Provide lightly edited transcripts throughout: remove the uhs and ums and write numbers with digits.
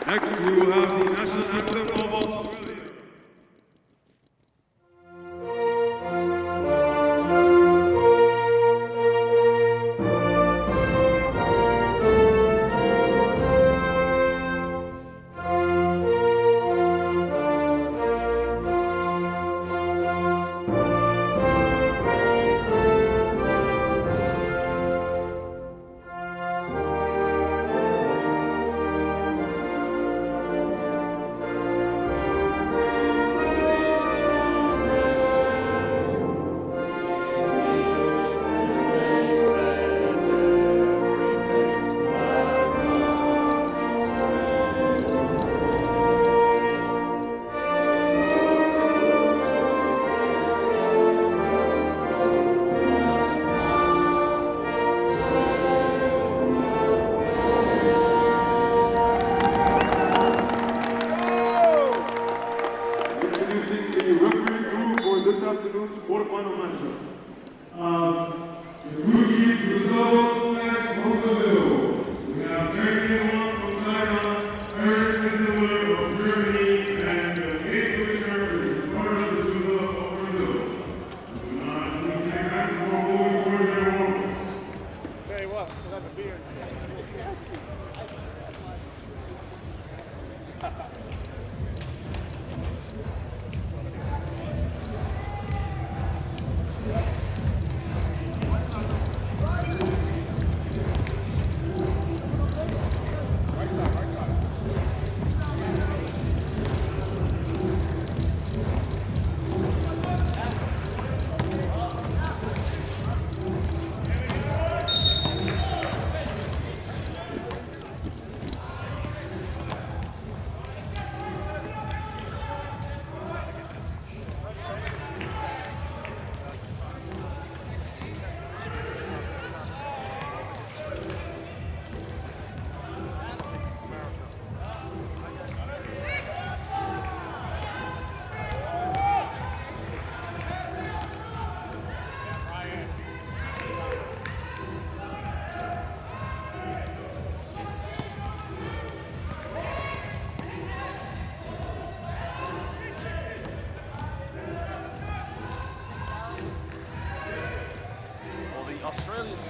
Next, we will have the national anthem of Australia. This afternoon's quarterfinal matchup. The blue team, Gustavo Gomez from Brazil. We have American one from China, Eric Nizzler of Germany, and the eighth commissioner is Ricardo de Souza of Brazil. We take back to more moving towards their warm-ups. Tell you what, I have a beer.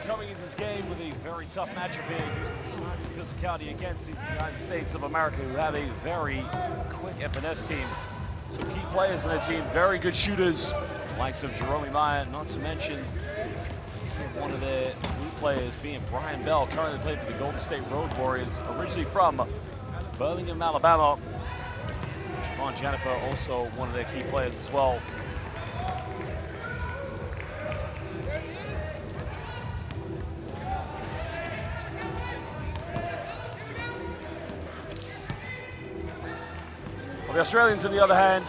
coming into this game with a very tough matchup here, using the size and physicality against the United States of America, who have a very quick FNS team. Some key players in their team, very good shooters, the likes of Jerome Meyer, not to mention one of their new players being Brian Bell, currently playing for the Golden State Road Warriors, originally from Birmingham, Alabama. Javon Jennifer, also one of their key players as well. The Australians, on the other hand,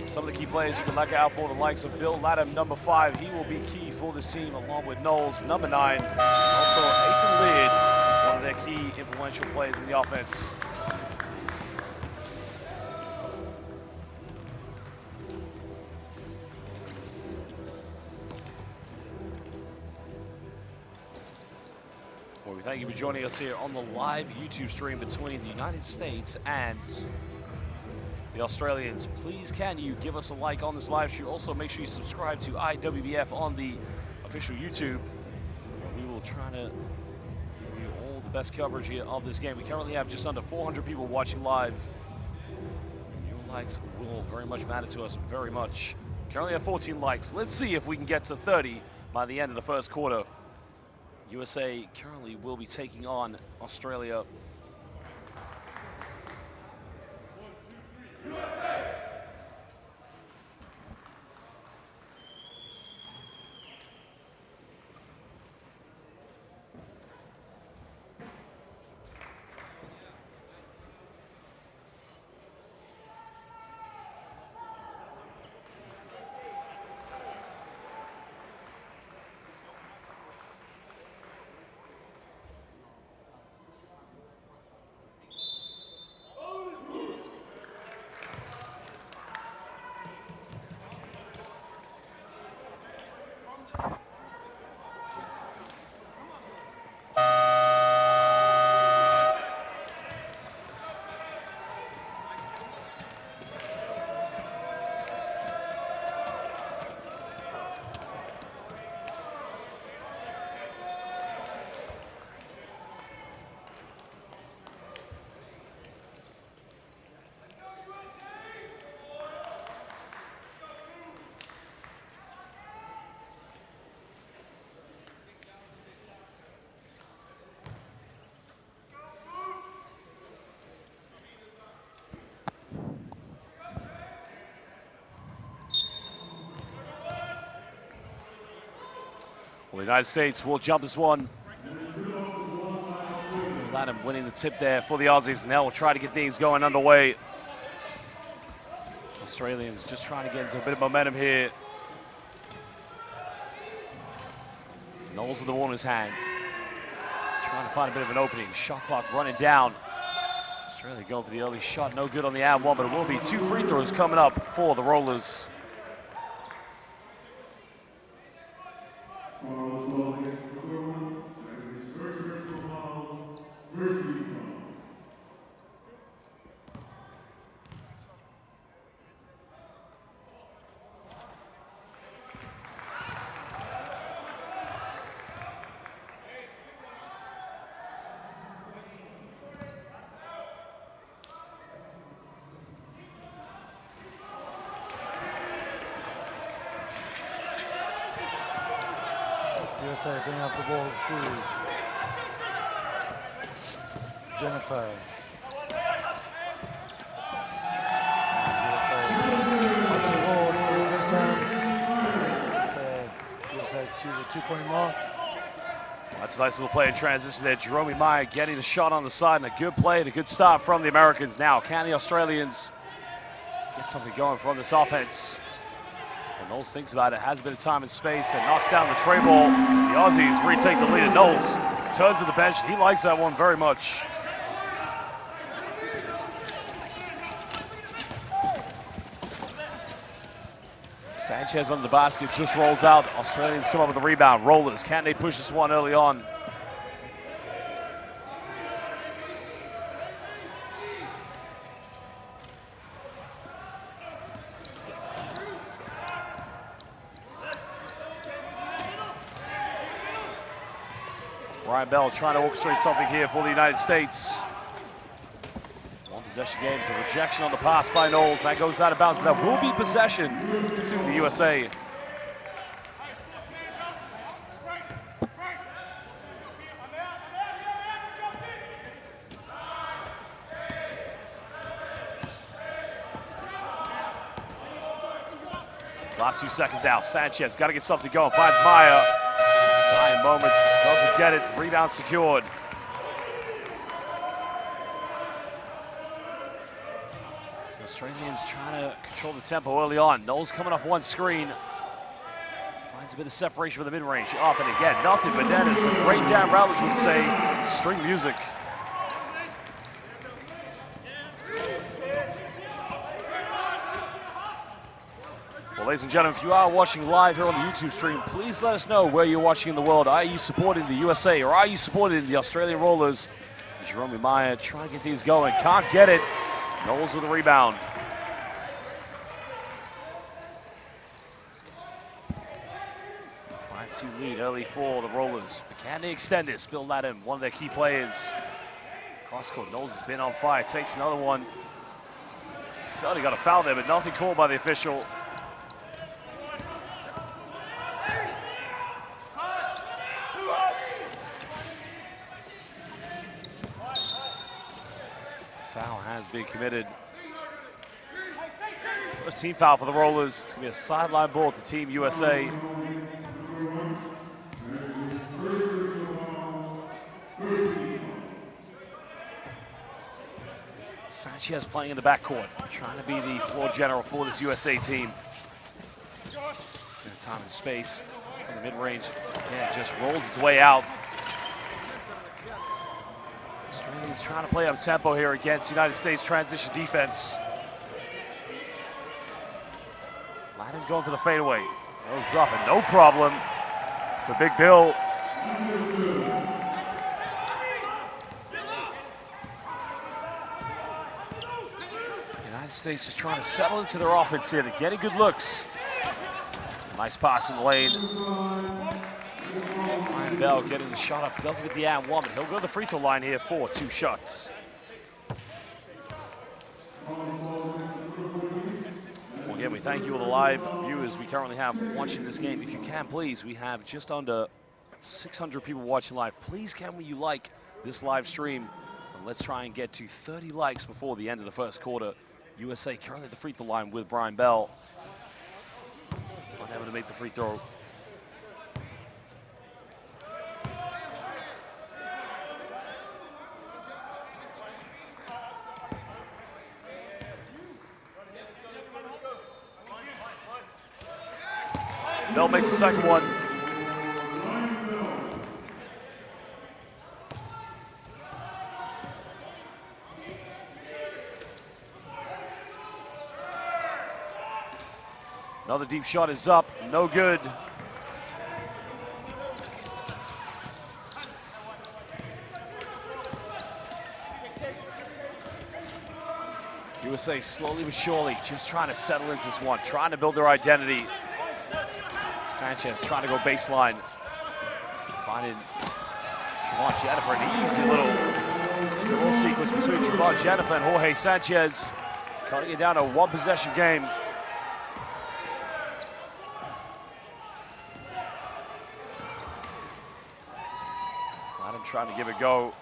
some of the key players you can look out for, the likes of Bill Latham, number 5. He will be key for this team, along with Knowles, number 9. Also, Ethan Leard, one of their key influential players in the offense. Well, we thank you for joining us here on the live YouTube stream between the United States and the Australians. Please, can you give us a like on this live stream? Also, make sure you subscribe to IWBF on the official YouTube. We will try to give you all the best coverage here of this game. We currently have just under 400 people watching live. Your likes will very much matter to us, very much. Currently have 14 likes. Let's see if we can get to 30 by the end of the first quarter. USA currently will be taking on Australia. Well, the United States will jump this one. Latham winning the tip there for the Aussies. Now we'll try to get things going underway. Australians just trying to get into a bit of momentum here. Knowles with the ball in his hand. Trying to find a bit of an opening. Shot clock running down. Australia going for the early shot. No good on the and one, but it will be 2 free throws coming up for the Rollers. USA bring up the ball through Jennifer. USA to the 2-point mark. That's a nice little play in transition there. Jerome Meyer getting the shot on the side, and a good play and a good start from the Americans. Now, can the Australians get something going from this offense? Well, Knowles thinks about it, has a bit of time and space, and knocks down the tray ball. The Aussies retake the lead. Knowles turns to the bench. He likes that one very much. Sanchez under the basket, just rolls out. Australians come up with a rebound. Rollers, can they push this one early on? Brian Bell trying to orchestrate something here for the United States. One possession game, so rejection on the pass by Knowles. That goes out of bounds, but that will be possession to the USA. Last 2 seconds now. Sanchez got to get something going. Finds Maya. Dying moments. Doesn't get it. Rebound secured. The Australians trying to control the tempo early on. Knowles coming off one screen. Finds a bit of separation for the mid-range. Up and again. Nothing but net. As the great Dan Rowledge would say, string music. Well, ladies and gentlemen, if you are watching live here on the YouTube stream, please let us know where you're watching in the world. Are you supporting the USA or are you supporting the Australian Rollers? Jerome Maya trying to get these going. Can't get it. Knowles with a rebound. Finds 5-2 lead early for the Rollers. But can they extend this? Bill Latham, one of their key players. Cross-court, Knowles has been on fire. Takes another one. Felt he got a foul there, but nothing called by the official. Foul has been committed. First team foul for the Rollers. It's going to be a sideline ball to Team USA. Sanchez playing in the backcourt, trying to be the floor general for this USA team. Time and space from the mid-range. Yeah, just rolls its way out. Australians trying to play up tempo here against United States transition defense. Latham going for the fadeaway. Goes up and no problem for Big Bill. United States just trying to settle into their offense here. They're getting good looks. Nice pass in the lane. Brian Bell getting the shot off. Doesn't get the and one, but he'll go to the free throw line here for 2 shots. Well, again, we thank you all the live viewers we currently have watching this game. If you can, please, we have just under 600 people watching live. Please, can you like this live stream? And let's try and get to 30 likes before the end of the first quarter. USA currently at the free throw line with Brian Bell. Unable to make the free throw. Bell makes the second one. Another deep shot is up, no good. USA slowly but surely just trying to settle into this one, trying to build their identity. Sanchez trying to go baseline. Finding Trevon Jennifer, an easy little sequence between Trevon Jennifer and Jorge Sanchez. Cutting it down to a 1-possession game. Latham trying to give it a go.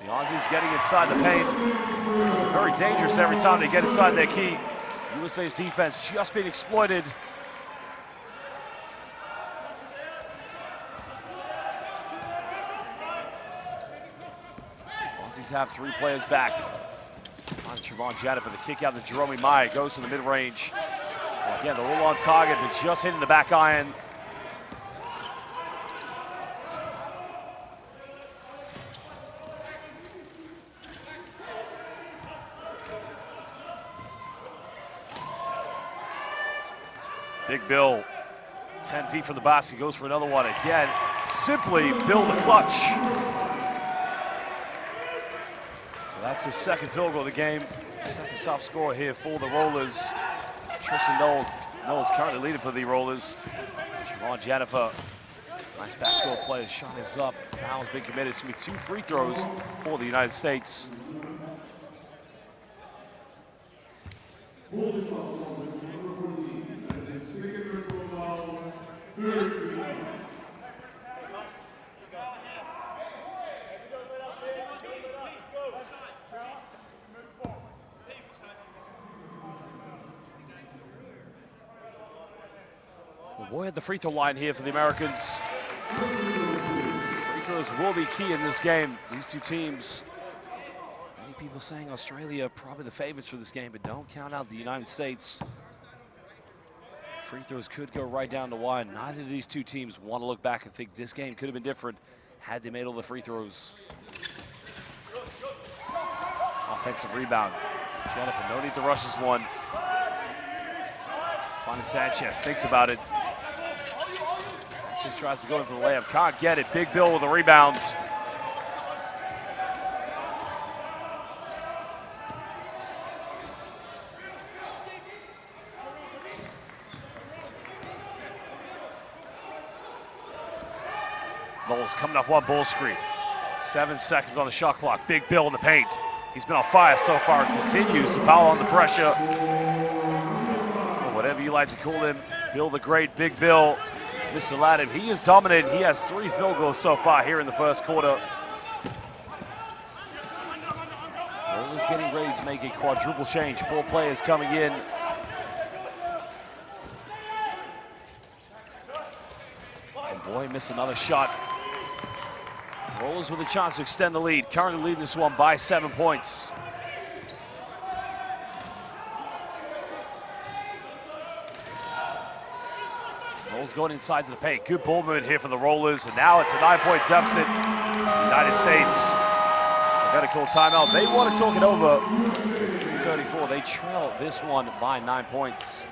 The Aussies getting inside the paint. Very dangerous every time they get inside their key. USA's defense just being exploited. Aussies have 3 players back. On Trevon Jennifer, the kick out to Jerome Maya goes to the mid-range. Well, again, they're all on target, but just hitting the back iron. Big Bill, 10 feet from the basket, goes for another one. Again, simply Bill the clutch. Well, that's his second field goal of the game. Second top scorer here for the Rollers. Tristan Knowles currently leading for the Rollers. Trevon Jennifer, Nice backdoor play. Shot is up. Foul's been committed. It's going to be 2 free throws for the United States. We're at the free throw line here for the Americans. Free throws will be key in this game. These two teams, many people saying Australia probably the favorites for this game, but don't count out the United States. Free throws could go right down the wire. Neither of these two teams want to look back and think this game could have been different had they made all the free throws. Offensive rebound. Jennifer, no need to rush this one. Finding Sanchez, thinks about it. Sanchez tries to go in for the layup, can't get it. Big Bill with the rebound. Knowles coming off one ball screen. 7 seconds on the shot clock. Big Bill in the paint. He's been on fire so far, continues to power on the pressure. Or whatever you like to call him, Bill the Great, Big Bill. Mr. Laddam, he is dominating. He has 3 field goals so far here in the first quarter. Rollers getting ready to make a quadruple change. 4 players coming in. And boy, missed another shot. Rollers with a chance to extend the lead. Currently leading this one by 7 points. Knowles going inside to the paint. Good ball movement here for the Rollers. And now it's a 9-point deficit. United States, I gotta call timeout. They want to talk it over. 3:34, they trail this one by 9 points.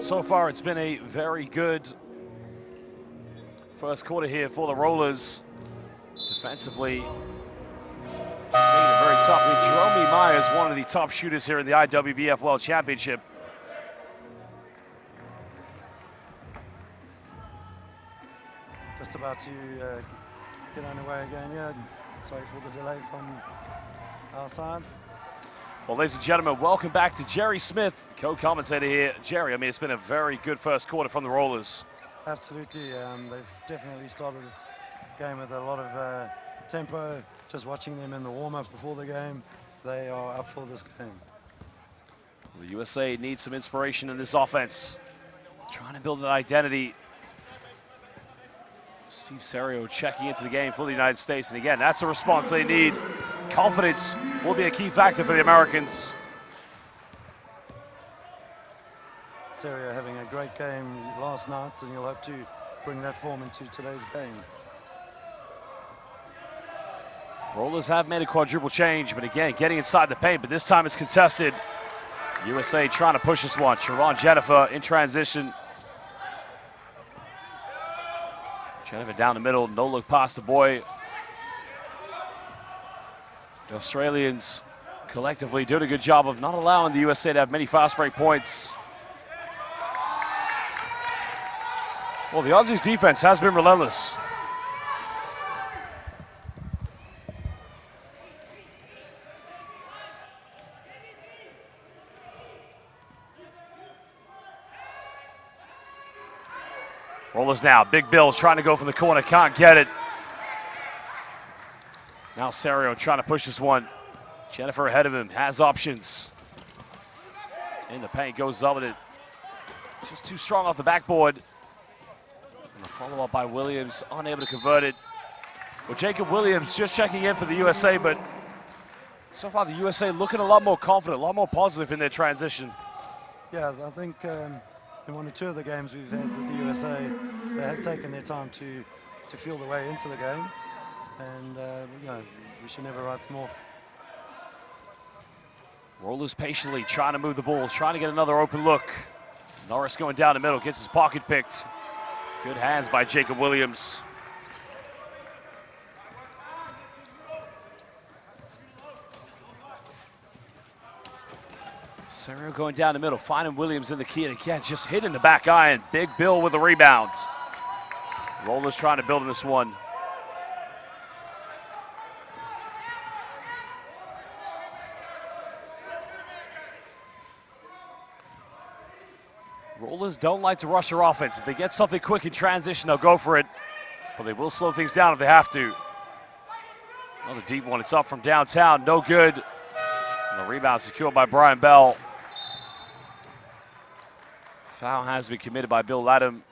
So far, it's been a very good first quarter here for the Rollers. Defensively, just making it very tough. Jerome Myers, one of the top shooters here in the IWBF World Championship. Just about to get underway again, yeah. Sorry for the delay from our side. Well, ladies and gentlemen, welcome back to Jerry Smith, co-commentator here. Jerry, I mean, it's been a very good first quarter from the Rollers. Absolutely. They've definitely started this game with a lot of tempo. Just watching them in the warm-ups before the game, they are up for this game. The USA needs some inspiration in this offense. Trying to build an identity. Steve Serio checking into the game for the United States. And again, that's a response they need. Confidence will be a key factor for the Americans. Serio having a great game last night, and you'll hope to bring that form into today's game. Rollers have made a quadruple change, but again, getting inside the paint, but this time it's contested. USA trying to push this one. Sharon Jennifer in transition. Jennifer down the middle, no look past the boy. The Australians collectively doing a good job of not allowing the USA to have many fast break points. Well, the Aussies' defense has been relentless. Rollers now, Big Bill trying to go from the corner, can't get it. Now Serio trying to push this one. Jennifer ahead of him, has options. In the paint, goes up with it. Just too strong off the backboard. And a follow-up by Williams, unable to convert it. Well, Jacob Williams just checking in for the USA, but so far the USA looking a lot more confident, a lot more positive in their transition. Yeah, I think in one or two of the games we've had with the USA, they have taken their time to feel their way into the game. And, you know, we should never write them off. Rollers patiently trying to move the ball, trying to get another open look. Norris going down the middle, gets his pocket picked. Good hands by Jacob Williams. Serio going down the middle, finding Williams in the key, and again, just hitting the back iron. Big Bill with the rebound. Rollers trying to build in this one. Rollers don't like to rush their offense. If they get something quick in transition, they'll go for it. But they will slow things down if they have to. Another deep one. It's up from downtown. No good. And the rebound secured by Brian Bell. Foul has been committed by Bill Latham.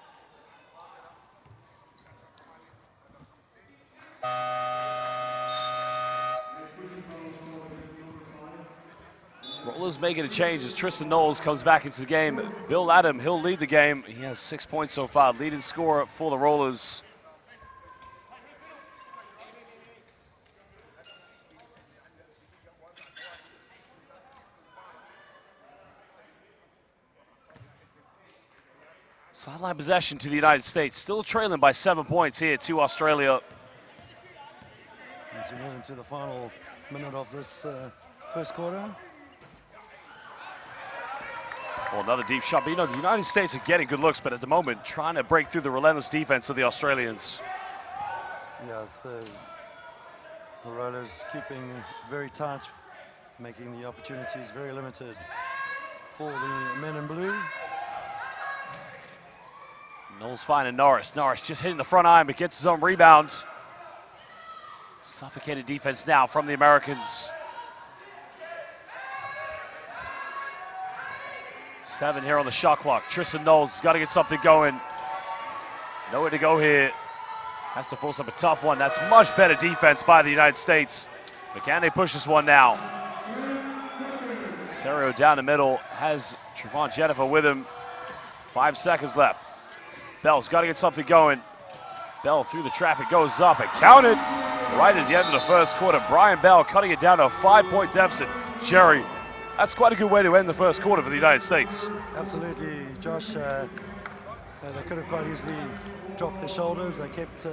Rollers making a change as Tristan Knowles comes back into the game. Bill Latham, he'll lead the game. He has 6 points so far, leading scorer for the Rollers. Sideline possession to the United States, still trailing by 7 points here to Australia. As we move into the final minute of this first quarter. Well, another deep shot, but you know, the United States are getting good looks, but at the moment, trying to break through the relentless defense of the Australians. Yeah, the Rollers keeping very tight, making the opportunities very limited for the men in blue. Knowles finding Norris. Norris just hitting the front iron, but gets his own rebound. Suffocated defense now from the Americans. 7 here on the shot clock. Tristan Knowles has got to get something going. Nowhere to go here. Has to force up a tough one. That's much better defense by the United States. But can they push this one now? Serio down the middle. Has Trevon Jennifer with him. 5 seconds left. Bell's got to get something going. Bell through the traffic, goes up and counted right at the end of the first quarter. Brian Bell cutting it down to a 5-point deficit. Jerry, that's quite a good way to end the first quarter for the United States. Absolutely, Josh. They could have quite easily dropped their shoulders. They kept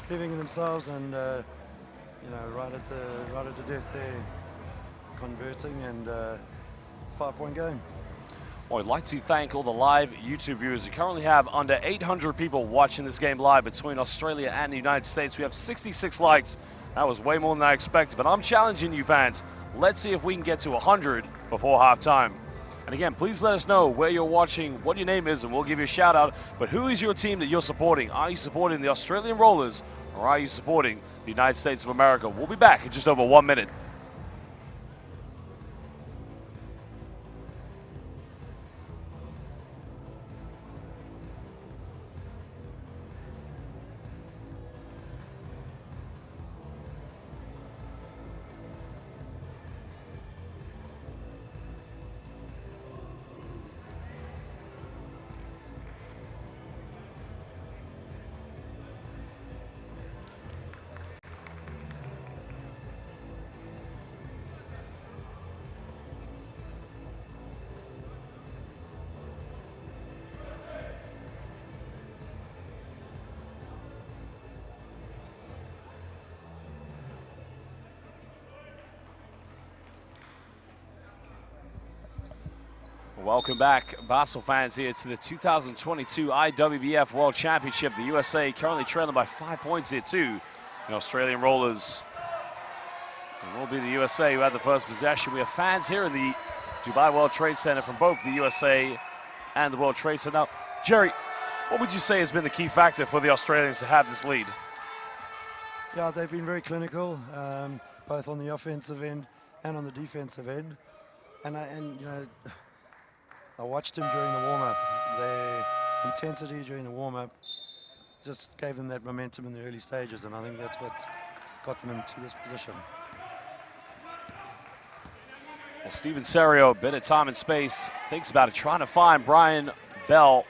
believing in themselves, and you know, right at the death there, converting, and 5-point game. Well, I'd like to thank all the live YouTube viewers. We currently have under 800 people watching this game live between Australia and the United States. We have 66 likes. That was way more than I expected, but I'm challenging you fans. Let's see if we can get to 100 before halftime. And again, please let us know where you're watching, what your name is, and we'll give you a shout out. But who is your team that you're supporting? Are you supporting the Australian Rollers, or are you supporting the United States of America? We'll be back in just over 1 minute. Welcome back, Basel fans, here to the 2022 IWBF World Championship. The USA currently trailing by 5 points here too, the Australian Rollers. It will be the USA who had the first possession. We have fans here in the Dubai World Trade Center from both the USA and the World Trade Center. Now, Jerry, what would you say has been the key factor for the Australians to have this lead? Yeah, they've been very clinical, both on the offensive end and on the defensive end. And you know, I watched him during the warm-up. Their intensity during the warm-up just gave them that momentum in the early stages, and I think that's what got them into this position. Well, Steven Serio, a bit of time and space, thinks about it, trying to find Brian Bell.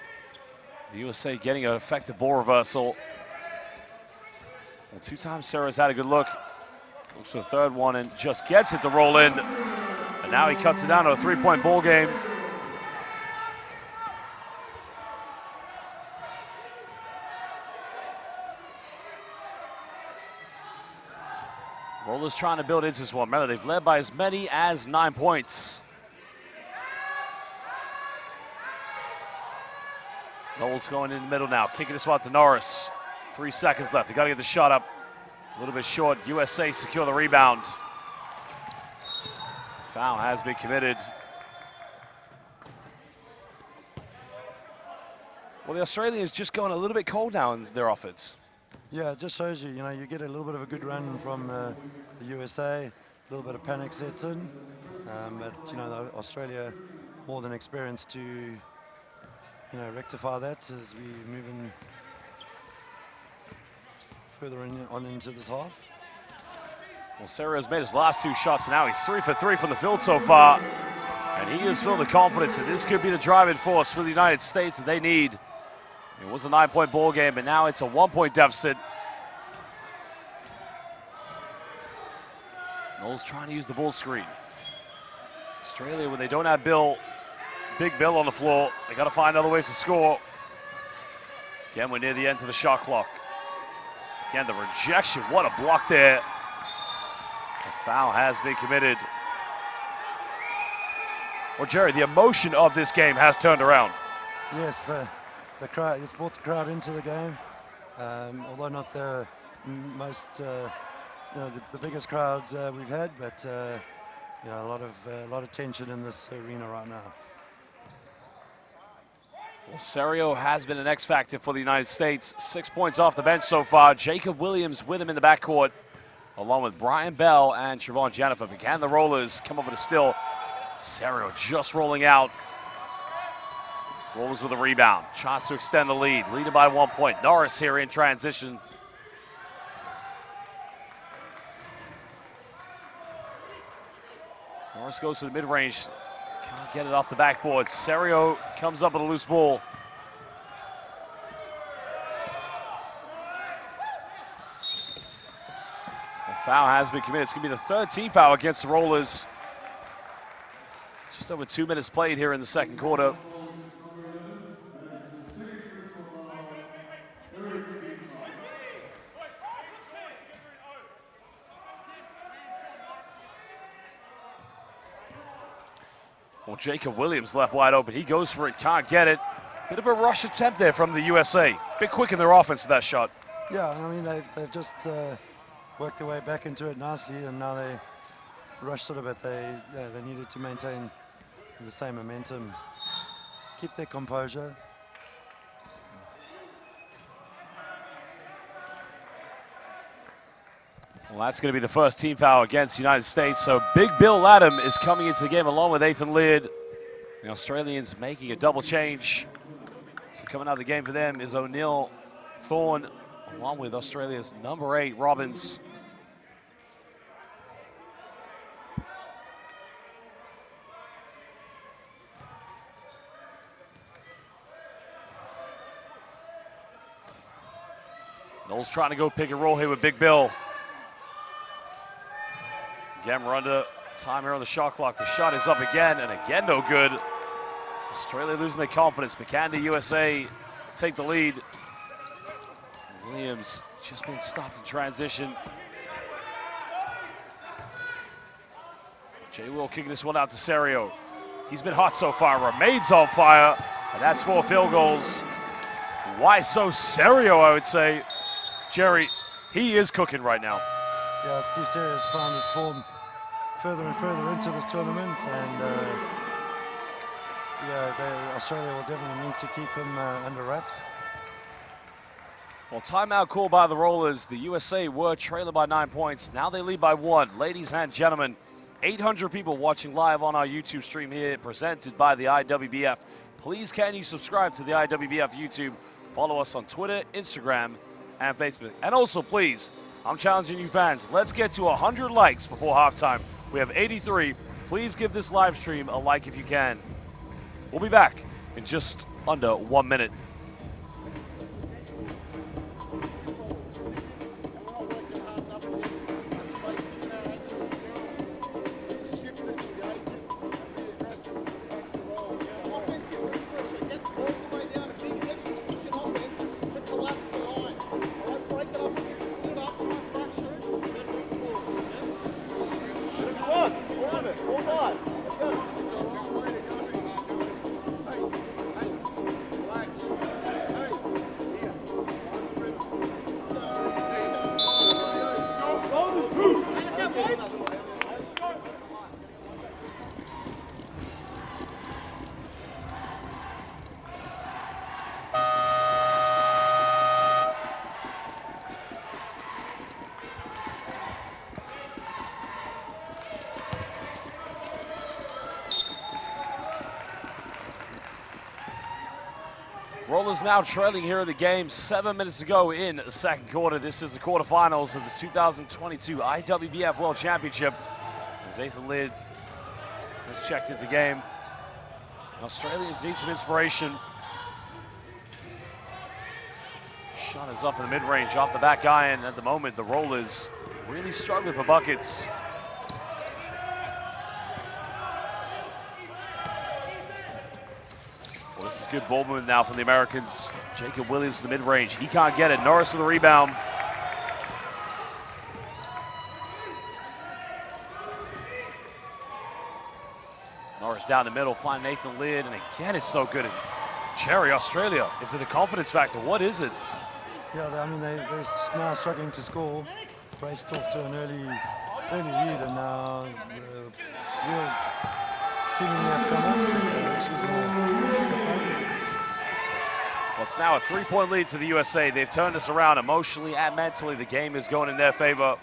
The USA getting an effective ball reversal. Well, 2 times Serio's had a good look. Goes for the third one and just gets it to roll in. And now he cuts it down to a 3-point ball game. Rollers trying to build into this one. Remember, they've led by as many as 9 points. Knowles going in the middle now, kicking this one to Norris. 3 seconds left. They got to get the shot up. A little bit short. USA secure the rebound. Foul has been committed. Well, the Australians just going a little bit cold now in their offense. Yeah, it just shows you, you get a little bit of a good run from the USA, a little bit of panic sets in, but Australia more than experienced to, rectify that as we move in further on into this half. Well, Serio's made his last 2 shots, and now he's 3 for 3 from the field so far, and he has filled the confidence that this could be the driving force for the United States that they need. It was a 9-point ball game, but now it's a 1-point deficit. Knowles trying to use the ball screen. Australia, when they don't have Big Bill on the floor, they got to find other ways to score. Again, we're near the end of the shot clock. Again, the rejection, what a block there. The foul has been committed. Well, Jerry, the emotion of this game has turned around. Yes, the crowd, it's brought the crowd into the game, although not the most, the biggest crowd we've had, but a lot of tension in this arena right now. Well, Serio has been an X factor for the United States. 6 points off the bench so far. Jacob Williams with him in the backcourt, along with Brian Bell and Trevon Jennifer. Began the Rollers come up with a steal. Serio just rolling out. Rollers with a rebound. Chance to extend the lead. Leading by 1 point. Norris here in transition. Norris goes to the mid-range. Can't get it off the backboard. Serio comes up with a loose ball. The foul has been committed. It's going to be the 3rd team foul against the Rollers. Just over 2 minutes played here in the second quarter. Well, Jacob Williams left wide open. He goes for it, can't get it. Bit of a rush attempt there from the USA. Bit quick in their offense with that shot. Yeah, I mean, they've just worked their way back into it nicely, and now they rushed it a bit. They needed to maintain the same momentum, keep their composure. Well, that's going to be the first team foul against the United States. So Big Bill Latham is coming into the game along with Ethan Leard. The Australians making a double change. So coming out of the game for them is O'Neill Thorne, along with Australia's number 8, Robbins. Knowles trying to go pick and roll here with Big Bill. Again, we're under time here on the shot clock. The shot is up again, and again no good. Australia losing their confidence, but can the USA take the lead? Williams just been stopped in transition. Jay Will kicking this one out to Serio. He's been hot so far, remains on fire, and that's 4 field goals. Why so Serio, I would say. Jerry, he is cooking right now. Yeah, Steve Serio's found his form further and further into this tournament, and Australia will definitely need to keep him under wraps. Well, timeout called by the Rollers. The USA were trailing by 9 points. Now they lead by 1. Ladies and gentlemen, 800 people watching live on our YouTube stream here, presented by the IWBF. Please can you subscribe to the IWBF YouTube, follow us on Twitter, Instagram, and Facebook. And also, please, I'm challenging you fans, let's get to 100 likes before halftime. We have 83. Please give this live stream a like if you can. We'll be back in just under 1 minute. Rollers now trailing here in the game. 7 minutes to go in the second quarter. This is the quarterfinals of the 2022 IWBF World Championship. As Nathan Lidd has checked into the game. Australians need some inspiration. Shot is up in the mid-range off the back iron. At the moment, the Rollers really struggling for buckets. Well, this is good ball movement now from the Americans. Jacob Williams to the mid-range. He can't get it. Norris with the rebound. Norris down the middle, find Nathan Lidd, and again, it's no good. Cherry, Australia, is it a confidence factor? What is it? Yeah, I mean, they're now struggling to score. Raced off to an early lead, and now the wheels seemingly have come off. Well, it's now a three-point lead to the USA. They've turned this around emotionally and mentally. The game is going in their favor.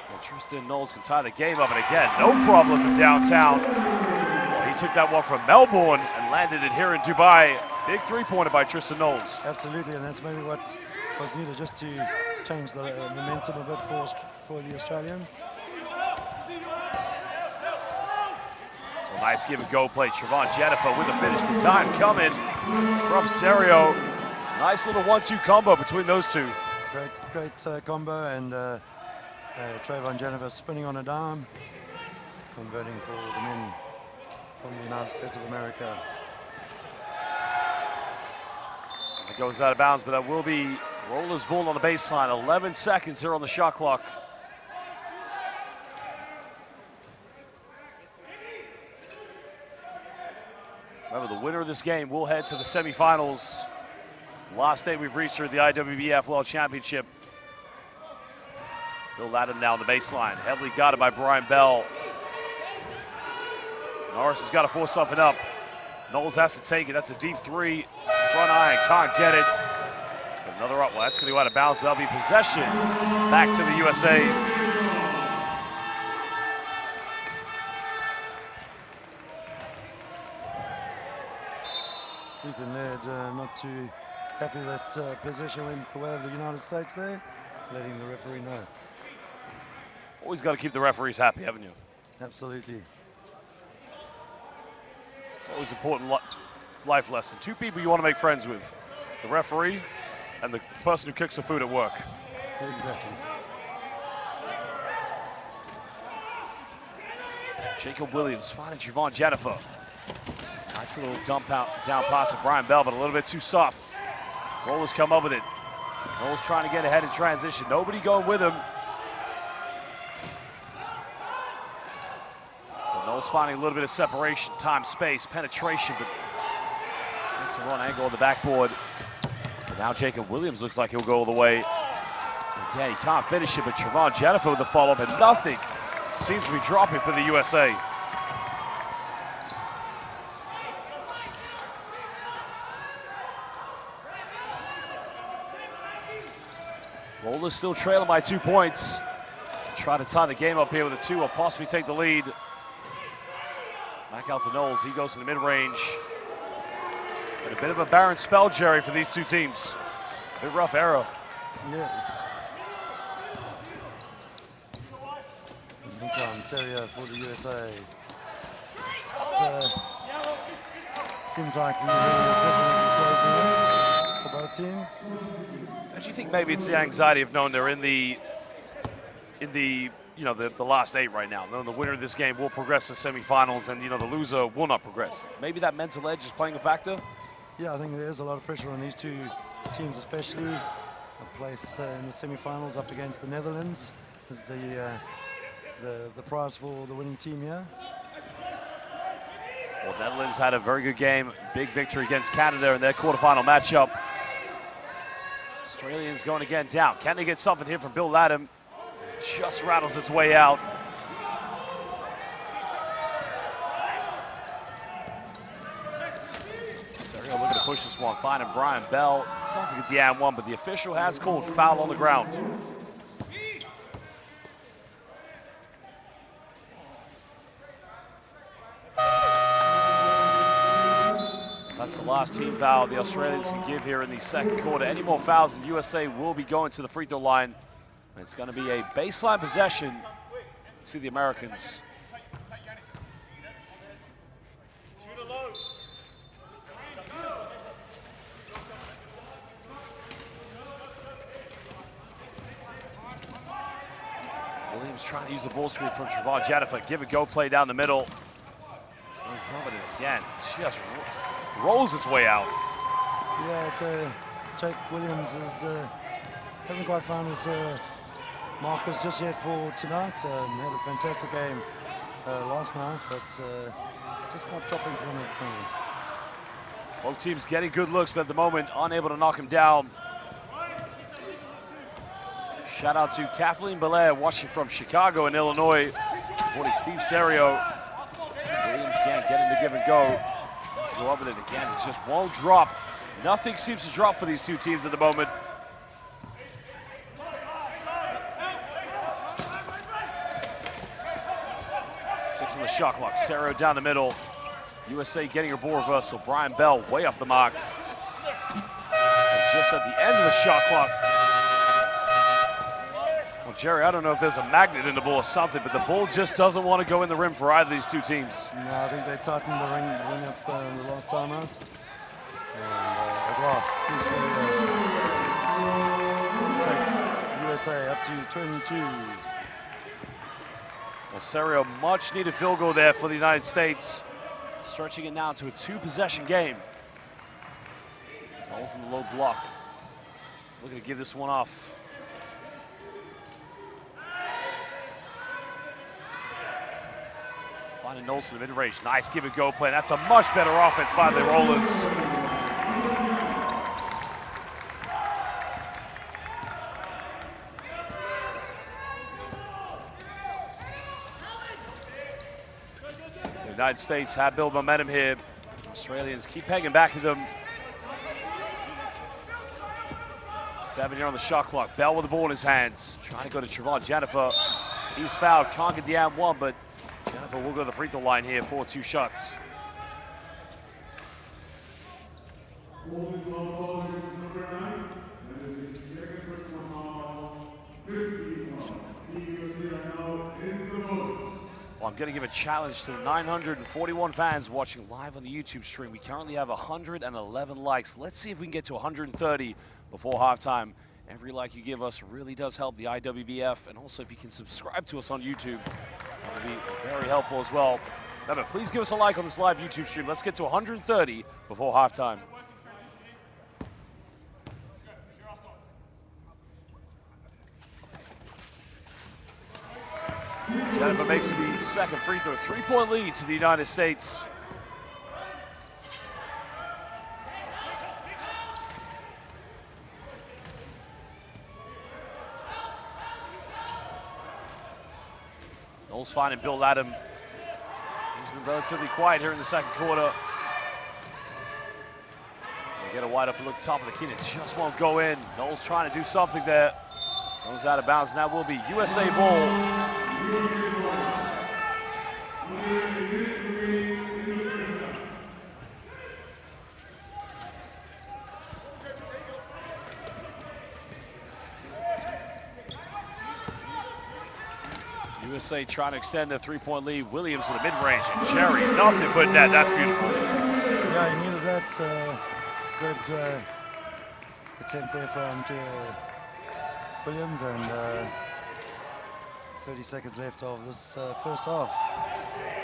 Well, Tristan Knowles can tie the game up, and again, no problem from downtown. Well, he took that one from Melbourne and landed it here in Dubai. Big three-pointer by Tristan Knowles. Absolutely, and that's maybe what was needed just to change the momentum a bit for the Australians. Well, nice give and go play. Trevon Jennifer with the finish. The dime coming from Serio. Nice little 1-2 combo between those two. Great combo, and Trevon Jennifer spinning on a dime, converting for the men from the United States of America. It goes out of bounds, but that will be Rollers ball on the baseline. 11 seconds here on the shot clock. Remember, the winner of this game will head to the semifinals. Last day we've reached here at the IWBF World Championship. Bill Adam now on the baseline. Heavily guarded by Brian Bell. Norris has got to force something up. Knowles has to take it. That's a deep three. Front iron, can't get it. Another up. Well, that's going to go out of bounds, but that'll be possession back to the USA. Ethan Laird not too happy that possession went the way of the United States there, letting the referee know. Always got to keep the referees happy, haven't you? Absolutely. It's always an important life lesson. Two people you want to make friends with, the referee and the person who cooks the food at work. Exactly. Jacob Williams finding Trevon Jennifer. Nice little dump out, down pass to Brian Bell, but a little bit too soft. Rollers come up with it. Knowles trying to get ahead in transition. Nobody going with him. But Knowles finding a little bit of separation, time, space, penetration, but gets the run angle on the backboard. But now Jacob Williams looks like he'll go all the way. Again, he can't finish it, but Trevon Jennifer with the follow-up, and nothing seems to be dropping for the USA. Rollers still trailing by 2 points. Try to tie the game up here with a 2 or possibly take the lead. Back out to Knowles. He goes to the mid-range. And a bit of a barren spell, Jerry, for these two teams. A bit rough error. Yeah. In the meantime, Serio for the USA. Just seems like the arena is definitely closing in for both teams. Don't you think maybe it's the anxiety of knowing they're in the last 8 right now, knowing the winner of this game will progress to semifinals and the loser will not progress? Maybe that mental edge is playing a factor? Yeah, I think there's a lot of pressure on these two teams, especially a place in the semifinals up against the Netherlands is the prize for the winning team here. Well, Netherlands had a very good game, big victory against Canada in their quarterfinal matchup. Australians going again down. Can they get something here from Bill Latham? Just rattles its way out. Serio looking to push this one, finding Brian Bell. Sounds like a DN one, but the official has called foul on the ground. That's the last team foul the Australians can give here in the second quarter. Any more fouls, and USA will be going to the free throw line. And it's going to be a baseline possession to the Americans. Williams trying to use the ball screen from Trevon Jennifer. Give it go play down the middle. Somebody again just rolls its way out. Yeah, Jake Williams hasn't quite found his markers just yet for tonight. Had a fantastic game last night, but just not dropping from it. Both teams getting good looks, but at the moment unable to knock him down. Shout out to Kathleen Belair watching from Chicago and Illinois, supporting Steve Serio. Williams can't get him to give and go. Let's go up with it again. It just won't drop. Nothing seems to drop for these two teams at the moment. Six on the shot clock. Serio down the middle. USA getting her ball reversal. Brian Bell way off the mark. And just at the end of the shot clock. Well, Jerry, I don't know if there's a magnet in the ball or something, but the ball just doesn't want to go in the rim for either of these two teams. No, I think they tightened the ring up the last time out. And at last, takes USA up to 22. Well, Serio, much needed field goal there for the United States. Stretching it now to a 2-possession game. Knowles in the low block. Looking to give this one off. Finding Knowles in the mid-range. Nice give-and-go play. That's a much better offense by the Rollers. The United States have built momentum here. Australians keep hanging back to them. 7 here on the shot clock. Bell with the ball in his hands. Trying to go to Trevon Jennifer. He's fouled. Can't get the and one, but Jennifer will go to the free throw line here for 2 shots. Well, I'm going to give a challenge to the 941 fans watching live on the YouTube stream. We currently have 111 likes. Let's see if we can get to 130 before halftime. Every like you give us really does help the IWBF, and also if you can subscribe to us on YouTube, that would be very helpful as well. Remember, please give us a like on this live YouTube stream. Let's get to 130 before halftime. Jennifer makes the second free throw. 3-point lead to the United States. Knowles finding Bill Latham. He's been relatively quiet here in the second quarter. They get a wide open look top of the key. It just won't go in. Knowles trying to do something there. Goes out of bounds, and that will be USA ball. USA trying to extend their three-point lead. Williams in the mid-range, and Cherry, nothing but net. That's beautiful. Yeah, he needed that. Good attempt there from Williams, and 30 seconds left of this first half.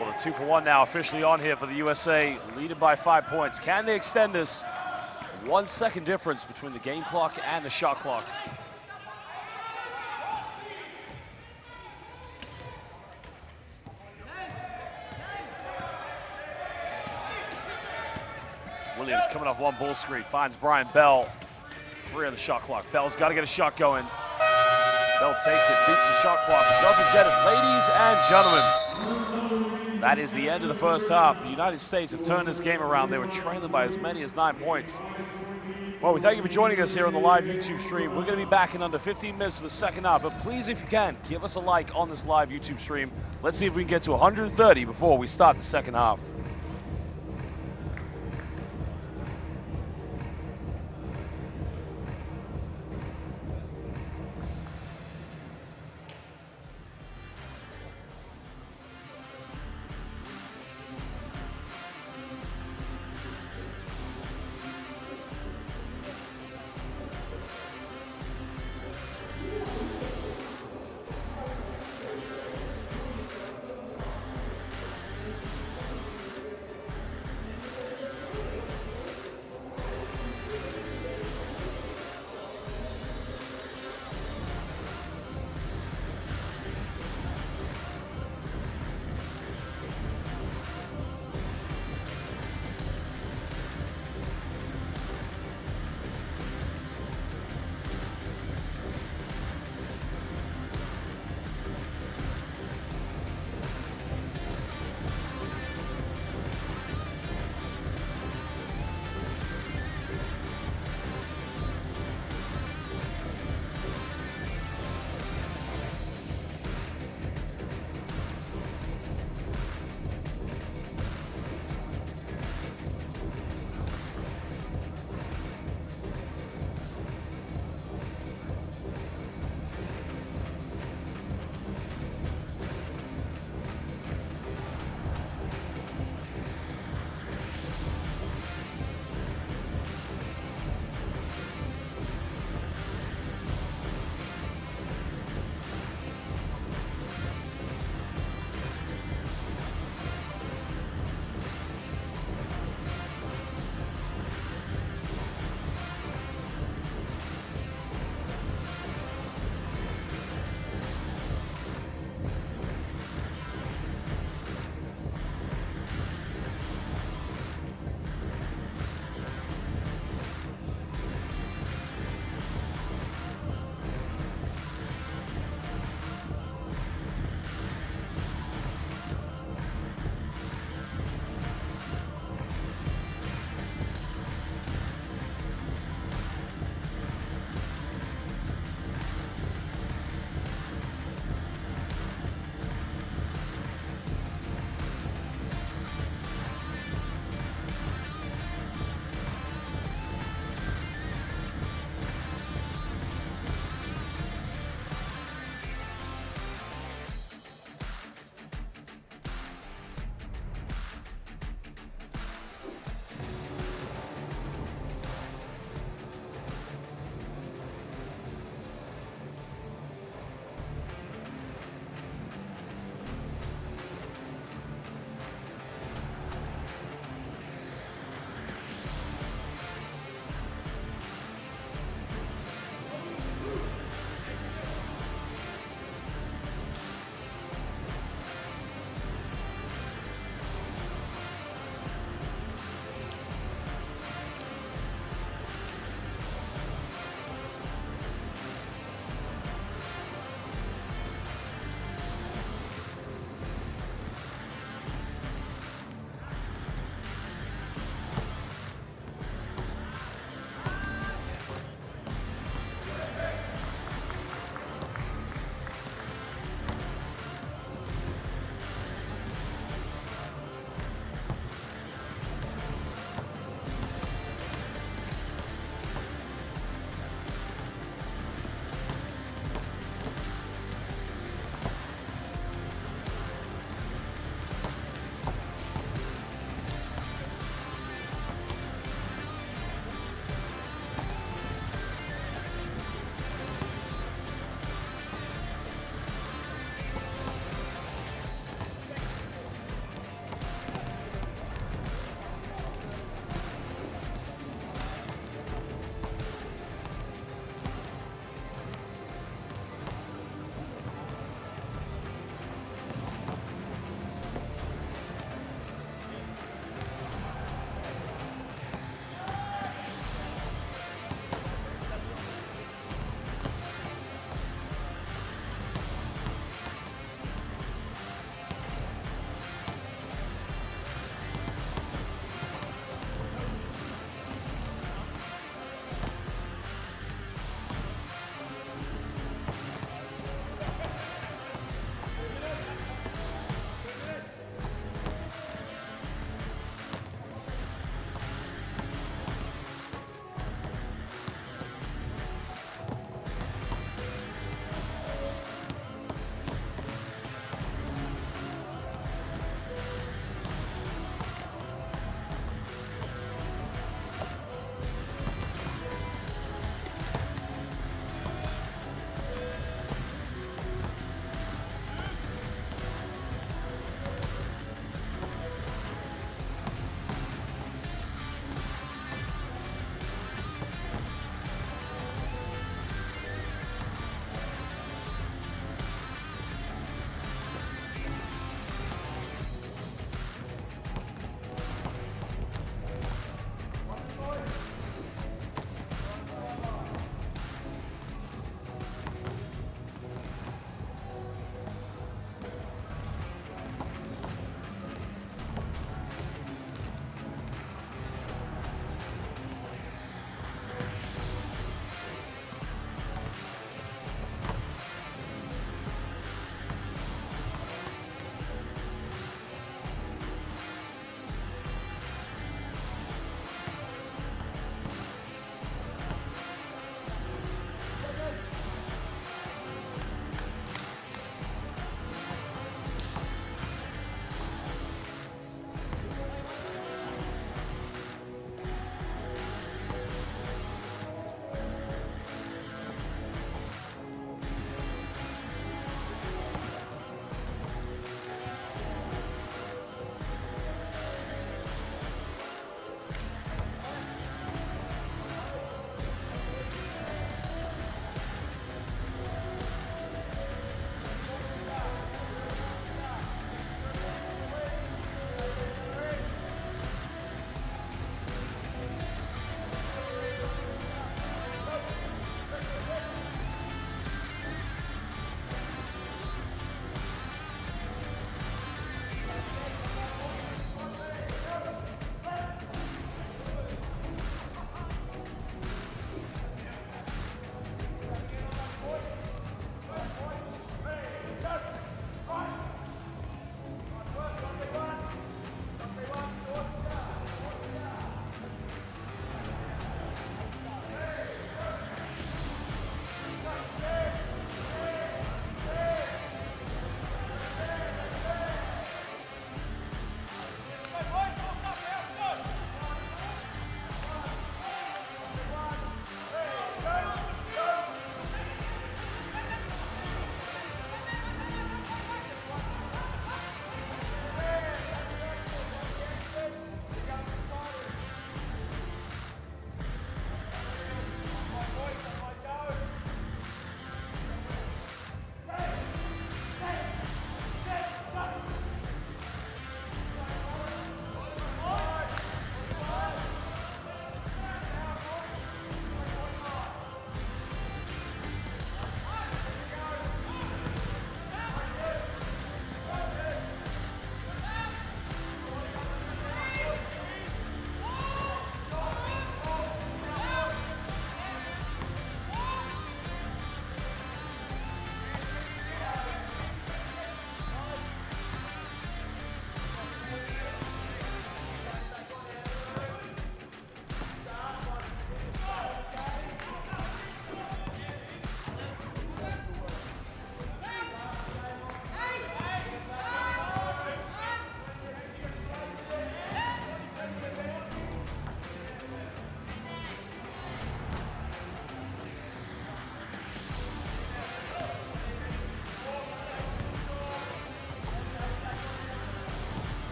Well, the 2-for-1 now officially on here for the USA, leading by 5 points. Can they extend this? 1 second difference between the game clock and the shot clock. Williams coming off one bull screen, finds Brian Bell. 3 on the shot clock. Bell's got to get a shot going. Bell takes it, beats the shot clock, but doesn't get it. Ladies and gentlemen, that is the end of the first half. The United States have turned this game around. They were trailing by as many as 9 points. Well, we thank you for joining us here on the live YouTube stream. We're going to be back in under 15 minutes for the second half, but please, if you can, give us a like on this live YouTube stream. Let's see if we can get to 130 before we start the second half.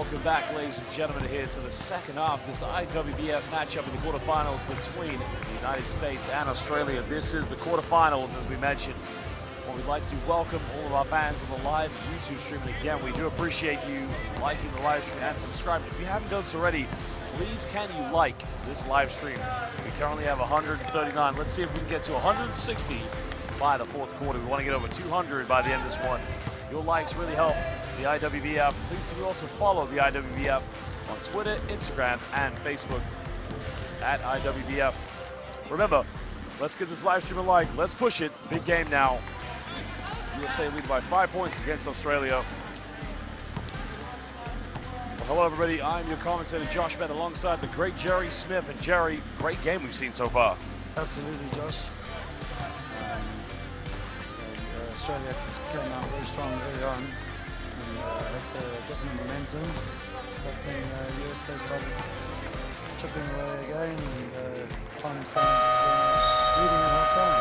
Welcome back, ladies and gentlemen, here to the second half of this IWBF matchup in the quarterfinals between the United States and Australia. This is the quarterfinals, as we mentioned. Well, we'd like to welcome all of our fans on the live YouTube stream. And again, we do appreciate you liking the live stream and subscribing. If you haven't done so already, please can you like this live stream? We currently have 139. Let's see if we can get to 160 by the fourth quarter. We want to get over 200 by the end of this one. Your likes really help the IWBF. Please can you also follow the IWBF on Twitter, Instagram, and Facebook at IWBF. Remember, let's get this live stream a like. Let's push it. Big game now. USA lead by 5 points against Australia. Well, hello, everybody. I'm your commentator, Josh Bennett, alongside the great Jerry Smith. And Jerry, great game we've seen so far. Absolutely, Josh. Australia just came out very strong early on and had the different momentum, but then USA started chipping away again and found themselves leading at half time.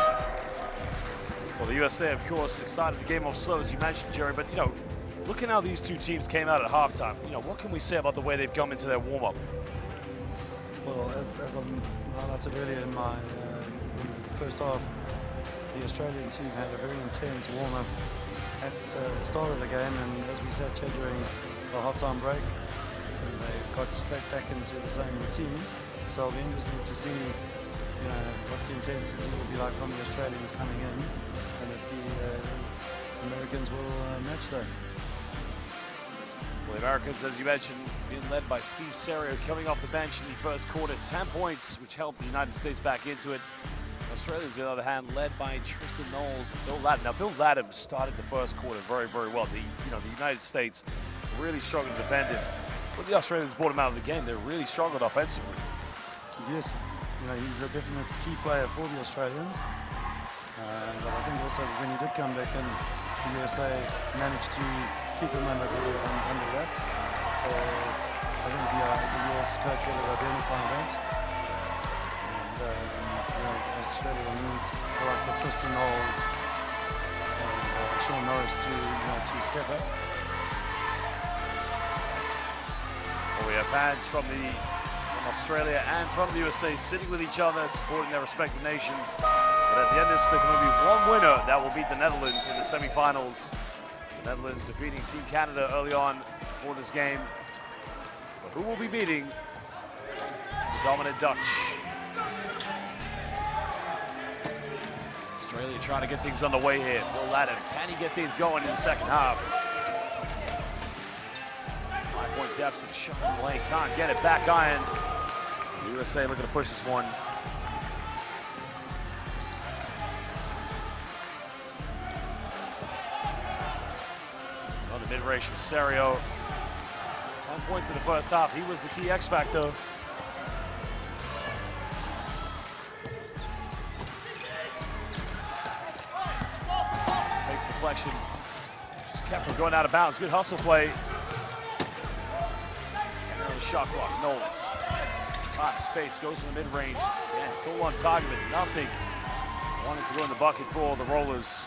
Well, the USA, of course, they started the game off slow, as you mentioned, Jerry, but, you know, look at how these two teams came out at halftime. You know, what can we say about the way they've come into their warm-up? Well, as I highlighted earlier in my first half, the Australian team had a very intense warm-up at the start of the game, and as we said here during the halftime break, and they got straight back into the same routine. So it'll be interesting to see, you know, what the intensity will be like from the Australians coming in, and if the Americans will match that. Well, the Americans, as you mentioned, being led by Steve Serio, coming off the bench in the first quarter, 10 points, which helped the United States back into it. Australians, on the other hand, led by Tristan Knowles and Bill Latham. Now, Bill Latham started the first quarter very, very well. The United States really struggled to defend him. But the Australians brought him out of the game. They really struggled offensively. Yes, you know, he's a definite key player for the Australians. But I think also when he did come back in, the USA managed to keep him under wraps. So I think the US coach really identified that. Australia will need the likes of Tristan Knowles and Sean Norris to step up. Well, we have fans from Australia and from the USA sitting with each other, supporting their respective nations. But at the end of this, there's going to be one winner that will beat the Netherlands in the semifinals. The Netherlands defeating Team Canada early on for this game. But who will be beating the dominant Dutch? Australia trying to get things on the way here. Bill Latham, can he get things going in the second half? 5-point deficit, shot in the lane, can't get it, back iron. The USA looking to push this one. Another mid-range from Serio. 10 points in the first half, he was the key X factor. Deflection, just kept from going out of bounds. Good hustle play. 10 on the shot clock. Knowles, time, space, goes to the mid-range. Yeah, it's all on target, but nothing. Wanted to go in the bucket for the Rollers.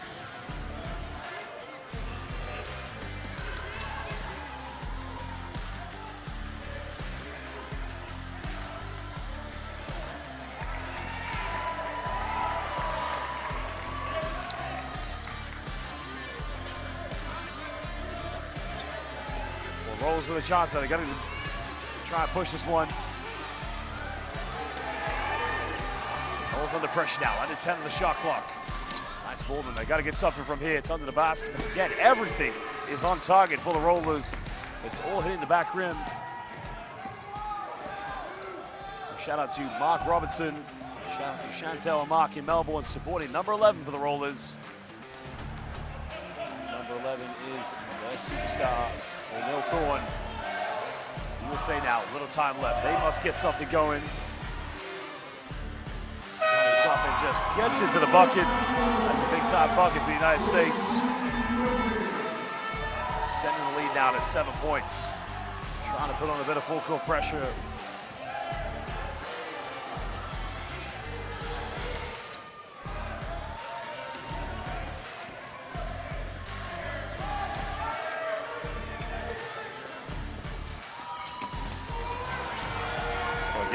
Rolls with a chance now. They got to try and push this one. Rolls under pressure now. Under 10 on the shot clock. Nice ball, then. They got to get something from here. It's under the basket. But again, everything is on target for the Rollers. It's all hitting the back rim. Shout out to Mark Robertson. Shout out to Chantel and Mark in Melbourne supporting number 11 for the Rollers. Number 11 is their superstar. O'Neal Thorne. USA now, little time left. They must get something going. Something just gets into the bucket. That's a big time bucket for the United States. Extending the lead now to 7 points. Trying to put on a bit of full court pressure.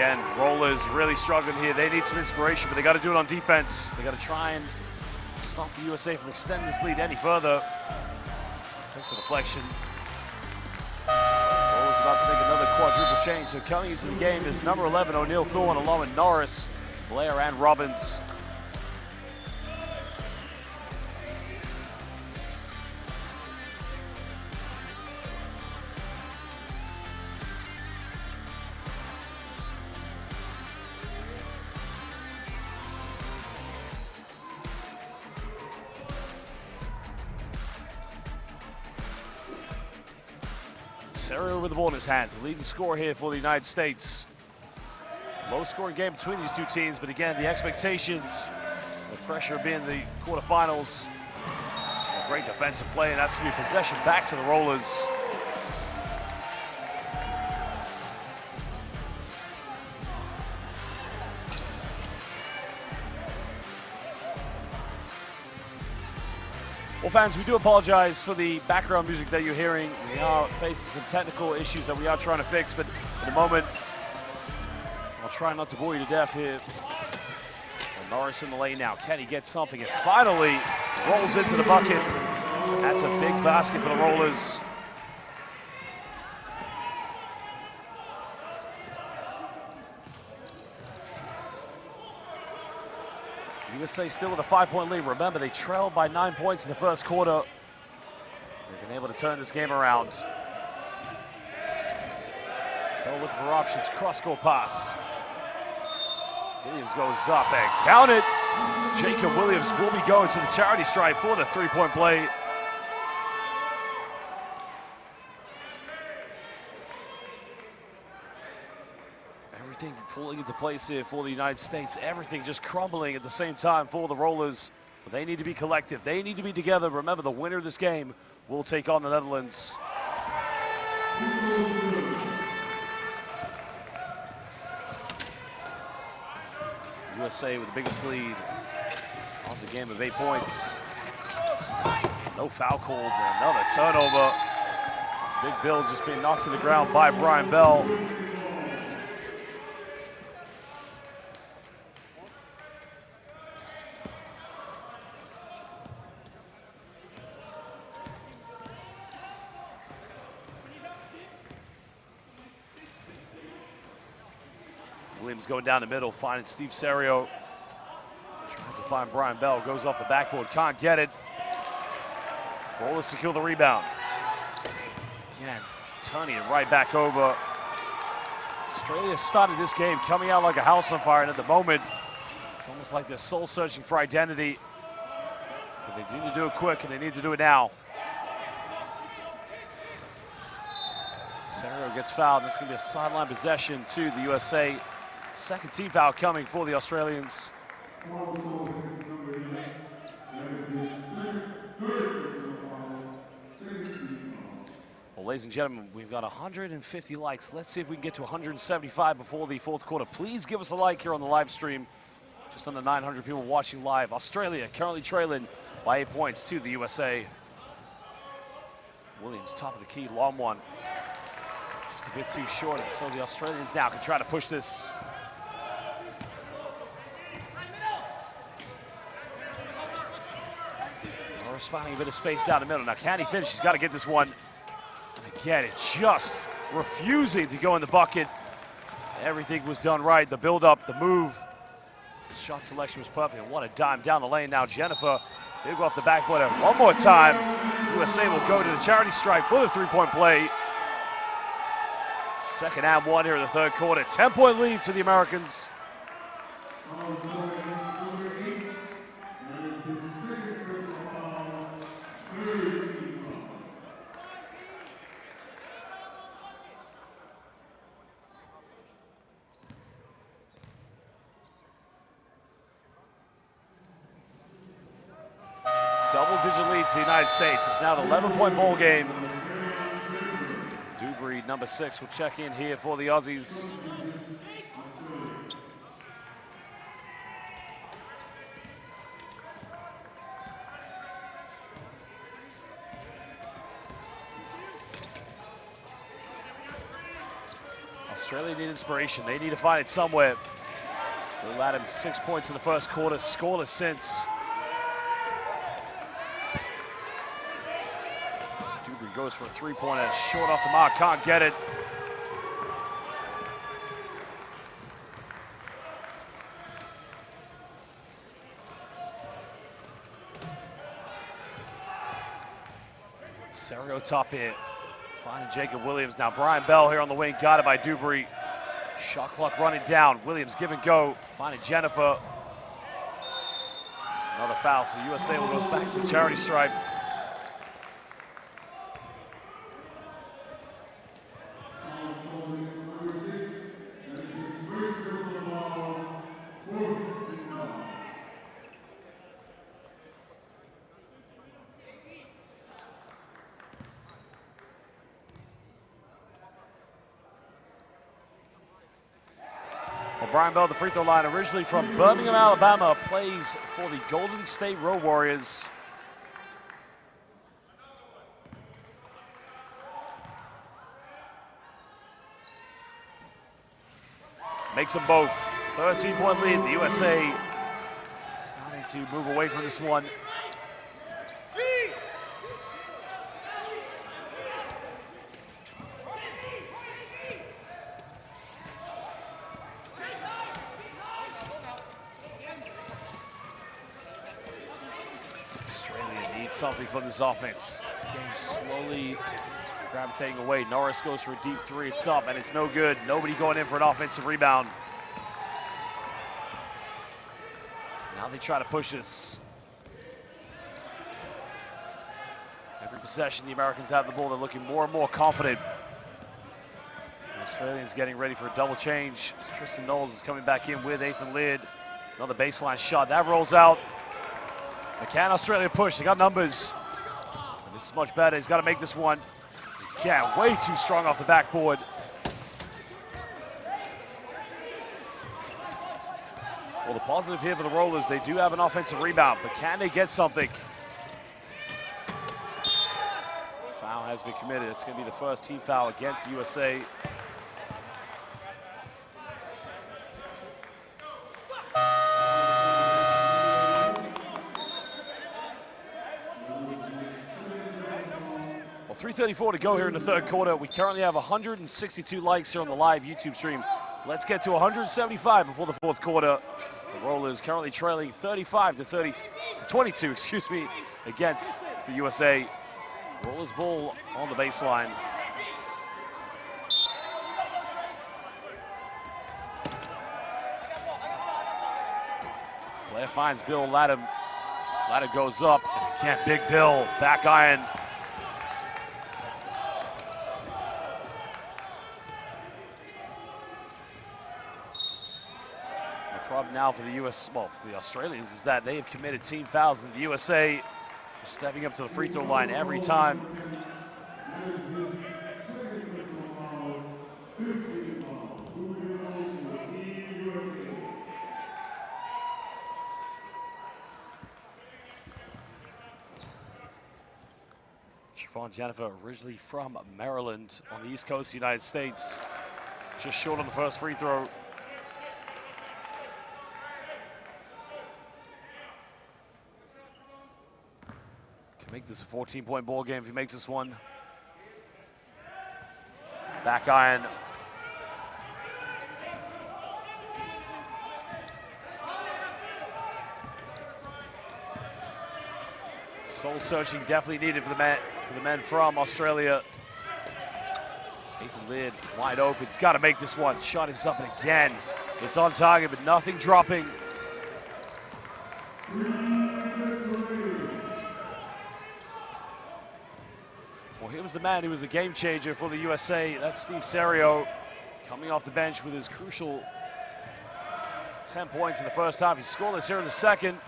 Again, Rollers really struggling here. They need some inspiration, but they got to do it on defense. They got to try and stop the USA from extending this lead any further. Takes a deflection. Rollers about to make another quadruple change. So coming into the game is number 11, O'Neal Thorne, along with Norris, Blair, and Robbins. Serio with the ball in his hands, the leading scorer here for the United States. Low scoring game between these two teams, but again, the expectations, the pressure of being the quarterfinals. A great defensive play, and that's going to be possession back to the Rollers. Well, fans, we do apologize for the background music that you're hearing. We are facing some technical issues that we are trying to fix, but for the moment, I'll try not to bore you to death here. And Norris in the lane now. Can he get something? It finally rolls into the bucket. That's a big basket for the Rollers. USA still with a 5-point lead. Remember, they trailed by 9 points in the first quarter. They've been able to turn this game around. They'll look for options. Cross-court pass. Williams goes up and count it. Jacob Williams will be going to the charity stripe for the three-point play. Everything falling into place here for the United States. Everything just crumbling at the same time for the Rollers. But they need to be collective. They need to be together. Remember, the winner of this game will take on the Netherlands. USA with the biggest lead of the game of 8 points. No foul called, and another turnover. Big Bill just being knocked to the ground by Brian Bell. Williams going down the middle, finding Steve Serio. Tries to find Brian Bell, goes off the backboard, can't get it. Rollers secure the rebound. Again, turning it right back over. Australia started this game coming out like a house on fire, and at the moment, it's almost like they're soul searching for identity. But they need to do it quick, and they need to do it now. Serio gets fouled, and it's going to be a sideline possession to the USA. Second team foul coming for the Australians. Well, ladies and gentlemen, we've got 150 likes. Let's see if we can get to 175 before the fourth quarter. Please give us a like here on the live stream. Just under 900 people watching live. Australia currently trailing by 8 points to the USA. Williams, top of the key, long one. Just a bit too short, and so the Australians now can try to push this. Norris finding a bit of space down the middle. Now, can he finish? He's got to get this one. And again, it just refusing to go in the bucket. Everything was done right. The build-up, the move. The shot selection was perfect. And what a dime down the lane now. Jennifer, they'll go off the backboard. And one more time, USA will go to the charity stripe for the three-point play. Second and one here in the third quarter. 10-point lead to the Americans. Double-digit lead to the United States. It's now an 11-point ball game. As Dubry, number 6, will check in here for the Aussies. Australia need inspiration. They need to find it somewhere. They allowed him 6 points in the first quarter, scoreless since. Dubry goes for a three-pointer, short off the mark, can't get it. Serio top here, finding Jacob Williams. Now Brian Bell here on the wing, guarded by Dubry. Shot clock running down. Williams give and go, finding Jennifer. Another foul, so USA will go back to the charity stripe. Well, Brian Bell, the free throw line, originally from Birmingham, Alabama, plays for the Golden State Road Warriors. Makes them both. 13-point lead. The USA starting to move away from this one. Australia needs something from this offense. This game slowly gravitating away. Norris goes for a deep three. It's up, and it's no good. Nobody going in for an offensive rebound. Now they try to push this. Every possession the Americans have the ball, they're looking more and more confident. The Australians getting ready for a double change. As Tristan Knowles is coming back in with Ethan Laird. Another baseline shot. That rolls out. But can Australia push? They got numbers. And this is much better. He's got to make this one. Yeah, way too strong off the backboard. Well, the positive here for the Rollers, they do have an offensive rebound, but can they get something? Foul has been committed. It's going to be the first team foul against USA. Well, 3:34 to go here in the third quarter. We currently have 162 likes here on the live YouTube stream. Let's get to 175 before the fourth quarter. The Rollers currently trailing 35 to 22, excuse me, against the USA. Rollers ball on the baseline. Player finds Bill Latham. Latham goes up, and again, Big Bill, back iron. The problem now for the US, well, for the Australians, is that they have committed team fouls, and the USA is stepping up to the free throw line every time. Trevon Jennifer, originally from Maryland on the East Coast of the United States. Just short on the first free throw. Can make this a 14-point ball game if he makes this one. Back iron. Soul searching definitely needed for the men from Australia. Ethan Laird wide open. He's got to make this one. Shot is up again. It's on target, but nothing dropping. Well, here was the man who was the game changer for the USA. That's Steve Serio, coming off the bench with his crucial 10 points in the first half. He scoreless here in the second.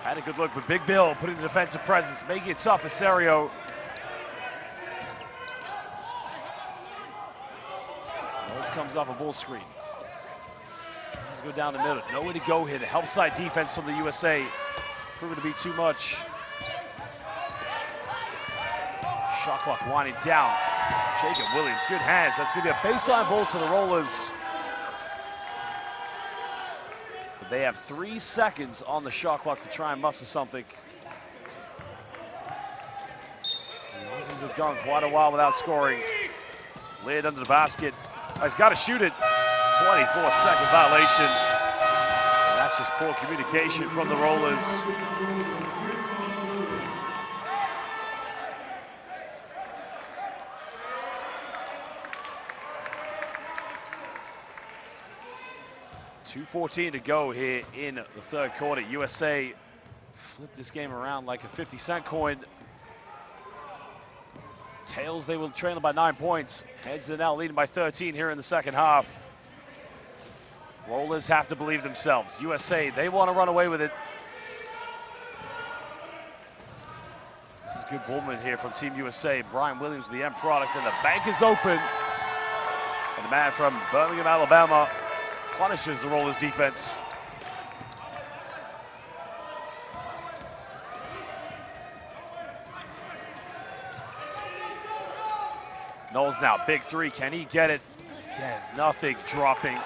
Had a good look, but Big Bill putting the defensive presence, making it tough for Serio. Those comes off a bull screen. Let's go down the middle. Nowhere to go here. The help side defense from the USA proving to be too much. Shot clock winding down. Jacob Williams, good hands. That's going to be a baseline ball to the Rollers. But they have 3 seconds on the shot clock to try and muster something. The Aussies have gone quite a while without scoring. Laid under the basket. Oh, he's got to shoot it. 24-second violation. And that's just poor communication from the Rollers. .2:14 to go here in the third quarter. USA flipped this game around like a 50-cent coin. Tails, they will trail by 9 points. Heads, they're now leading by 13 here in the second half. Rollers have to believe themselves. USA, they want to run away with it. This is good ball movement here from Team USA. Brian Williams, the end product, and the bank is open. And the man from Birmingham, Alabama, punishes the Rollers defense. Knowles now, big three, can he get it? Again, nothing dropping.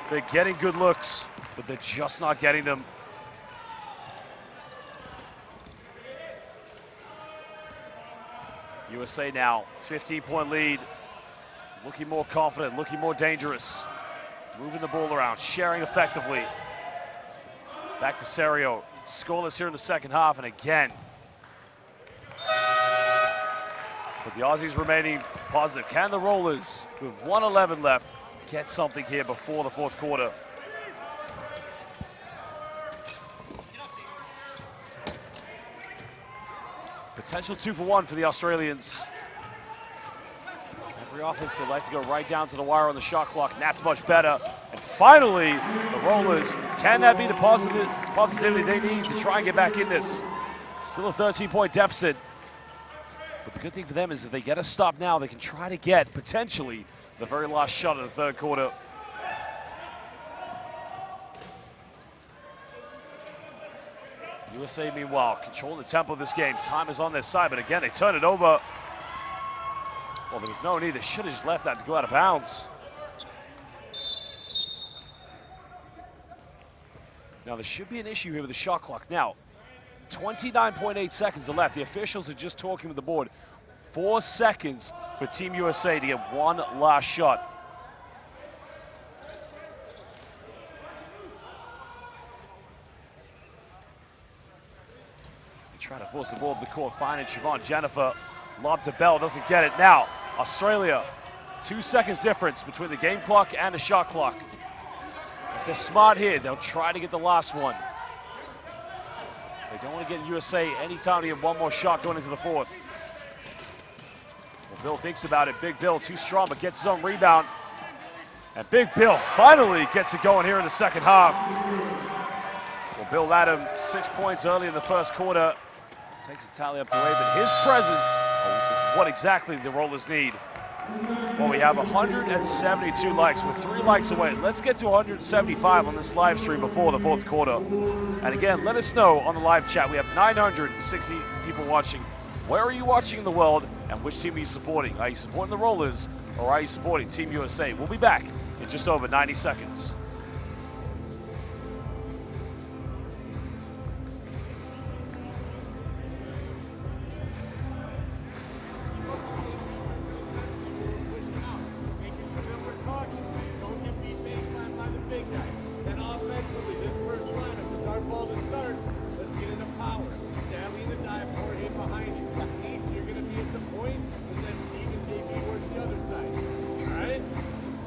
They're getting good looks, but they're just not getting them. USA now, 15-point lead. Looking more confident, looking more dangerous. Moving the ball around, sharing effectively. Back to Serio. Scoreless here in the second half, and again. But the Aussies remaining positive. Can the Rollers, with 1:11 left, get something here before the fourth quarter? Potential 2-for-1 for the Australians. Every offense, they like to go right down to the wire on the shot clock, and that's much better. And finally, the Rollers, can that be the positivity they need to try and get back in this? Still a 13-point deficit. But the good thing for them is if they get a stop now, they can try to get, potentially, the very last shot of the third quarter. USA, meanwhile, controlling the tempo of this game. Time is on their side, but again, they turn it over. Well, there was no need. They should have just left that to go out of bounds. Now, there should be an issue here with the shot clock. Now, 29.8 seconds are left. The officials are just talking with the board. 4 seconds for Team USA to get one last shot. They try to force the ball to the court. Finding Siobhan Jennifer. Lob to Bell, doesn't get it. Now, Australia, 2 seconds difference between the game clock and the shot clock. If they're smart here, they'll try to get the last one. They don't want to get USA any time to get one more shot going into the fourth. Well, Bill thinks about it. Big Bill, too strong, but gets his own rebound. And Big Bill finally gets it going here in the second half. Well, Bill Adam, 6 points early in the first quarter. Takes his tally up to 8, but his presence is what exactly the Rollers need. Well, we have 172 likes. We're 3 likes away. Let's get to 175 on this live stream before the fourth quarter. And again, let us know on the live chat. We have 960 people watching. Where are you watching in the world, and which team are you supporting? Are you supporting the Rollers, or are you supporting Team USA? We'll be back in just over 90 seconds.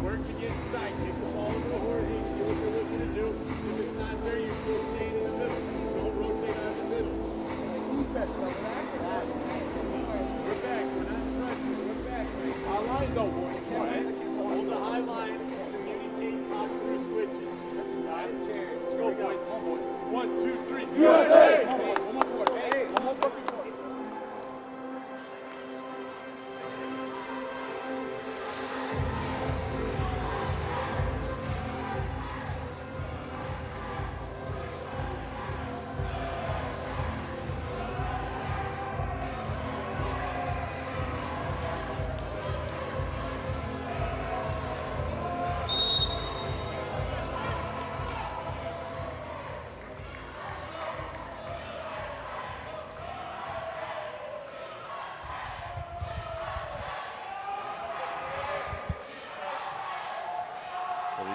Work to get inside, kick the ball over the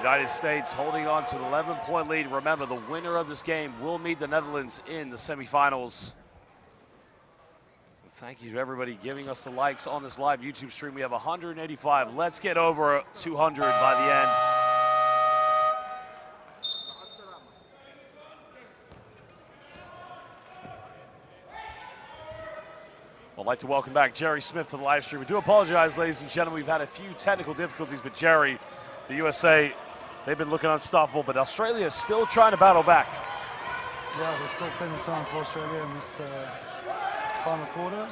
United States holding on to an 11-point lead. Remember, the winner of this game will meet the Netherlands in the semifinals. Thank you to everybody giving us the likes on this live YouTube stream. We have 185. Let's get over 200 by the end. I'd like to welcome back Jerry Smith to the live stream. We do apologize, ladies and gentlemen. We've had a few technical difficulties, but Jerry, the USA, they've been looking unstoppable, but Australia is still trying to battle back. Yeah, there's still plenty of time for Australia in this final quarter.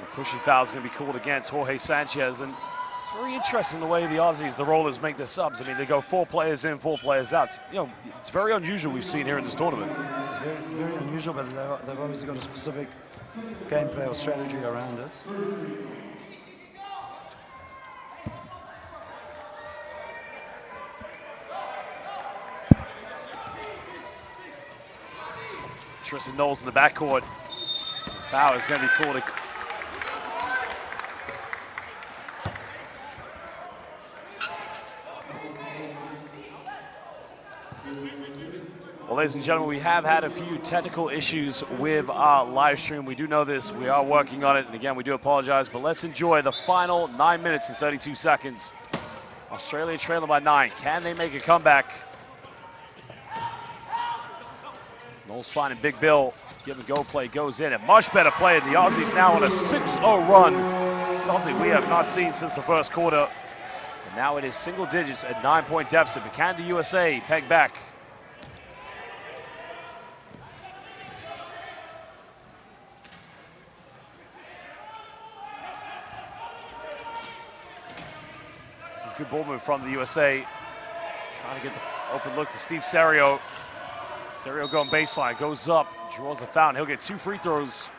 The pushing foul is going to be called against Jorge Sanchez, and it's very interesting the way the Aussies, the rollers, make their subs. I mean, they go 4 players in, 4 players out. It's very unusual we've seen here in this tournament. Very, very unusual, but they've obviously got a specific gameplay or strategy around it. Tristan Knowles in the backcourt. The foul is going to be called. Well, ladies and gentlemen, we have had a few technical issues with our live stream. We do know this. We are working on it. And again, we do apologize. But let's enjoy the final 9 minutes and 32 seconds. Australia trailing by 9. Can they make a comeback? Knowles finding Big Bill. Give a go play, goes in. A much better play. And the Aussies now on a 6-0 run. Something we have not seen since the first quarter. And now it is single digits at 9-point deficit. But can the USA peg back? Good ball move from the USA. Trying to get the open look to Steve Serio. Serio going baseline, goes up, draws a foul. He'll get 2 free throws.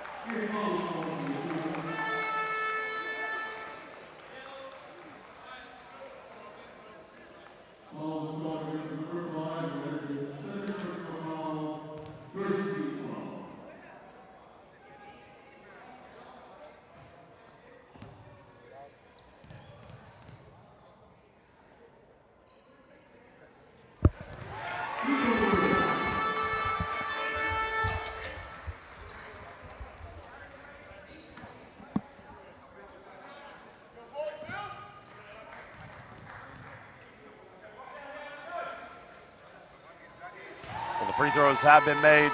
Free throws have been made.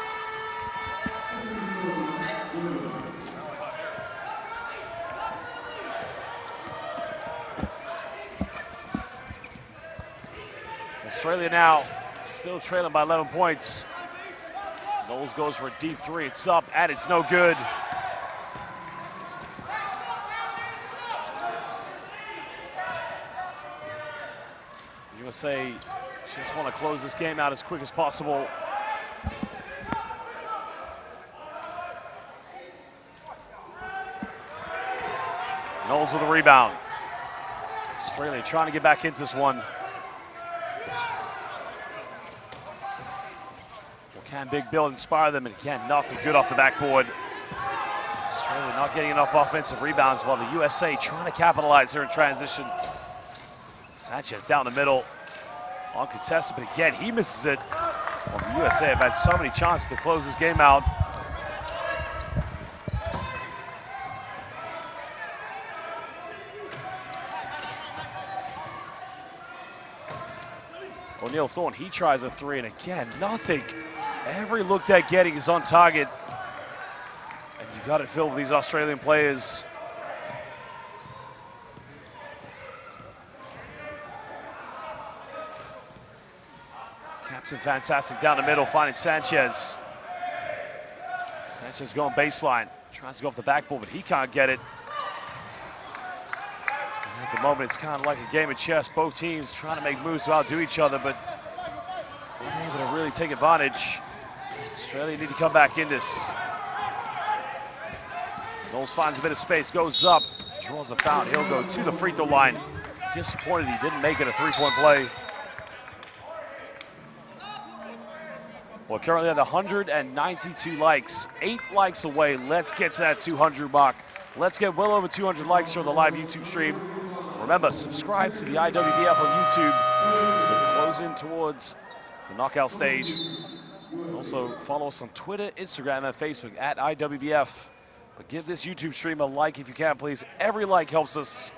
Australia now still trailing by 11 points. Knowles goes for a deep 3. It's up and it's no good. USA just want to close this game out as quick as possible. Knowles with a rebound. Australia trying to get back into this one. Well, can Big Bill inspire them? And again, nothing good off the backboard. Australia not getting enough offensive rebounds while the USA trying to capitalize here in transition. Sanchez down the middle. Uncontested, but again, he misses it. Well, the USA have had so many chances to close this game out. O'Neal Thorne, he tries a 3, and again, nothing. Every look they're getting is on target. And you got it filled with these Australian players. Captain fantastic down the middle, finding Sanchez. Sanchez going baseline. Tries to go off the backboard, but he can't get it. And at the moment, it's kind of like a game of chess. Both teams trying to make moves to outdo each other, but unable to really take advantage. Australia need to come back in this. Knowles finds a bit of space, goes up, draws a foul. He'll go to the free throw line. Disappointed he didn't make it a 3-point play. Well, currently at 192 likes, 8 likes away. Let's get to that 200 mark. Let's get well over 200 likes here on the live YouTube stream. Remember, subscribe to the IWBF on YouTube as we're closing towards the knockout stage. Also, follow us on Twitter, Instagram, and Facebook at IWBF. But give this YouTube stream a like if you can, please. Every like helps us.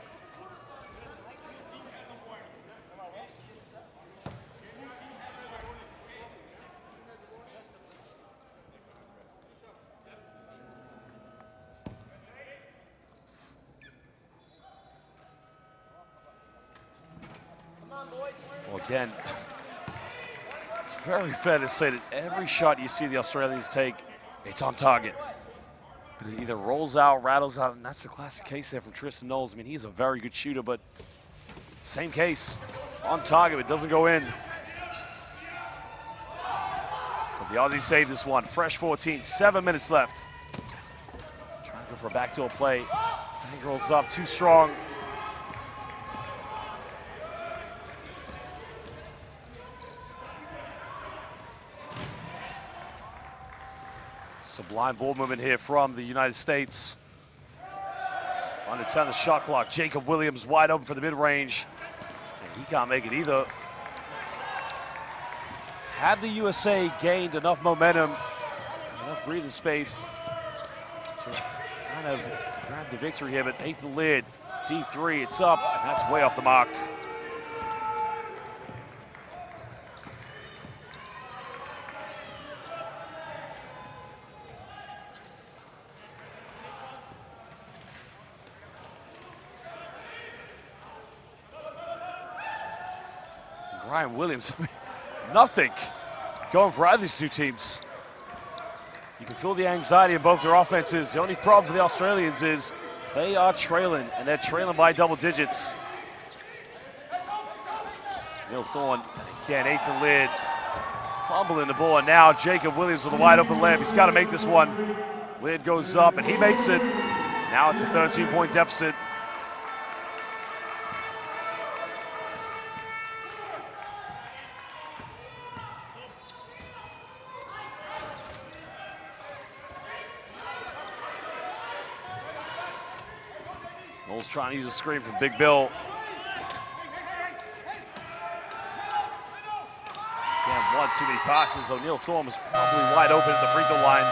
Well, again, it's very fair to say that every shot you see the Australians take, it's on target. But it either rolls out, rattles out, and that's the classic case there from Tristan Knowles. I mean, he's a very good shooter, but same case, on target, but doesn't go in. But the Aussies saved this one. Fresh 14, 7 minutes left. Trying to go for a backdoor play. Fang rolls up, too strong. Sublime ball movement here from the United States. Under 10 the shot clock. Jacob Williams wide open for the mid-range. He can't make it either. Had the USA gained enough momentum, enough breathing space to kind of grab the victory here, but Nathan Laird, deep three, it's up, and that's way off the mark. Ryan Williams, nothing going for either of these two teams. You can feel the anxiety in both their offenses. The only problem for the Australians is they are trailing, and they're trailing by double digits. Neil Thorne, again, Nathan Laird fumbling the ball, and now Jacob Williams with a wide open layup. He's got to make this one. Laird goes up, and he makes it. Now it's a 13-point deficit. Knowles trying to use a screen from Big Bill. Again, one too many passes. O'Neal Thorne was probably wide open at the free throw line.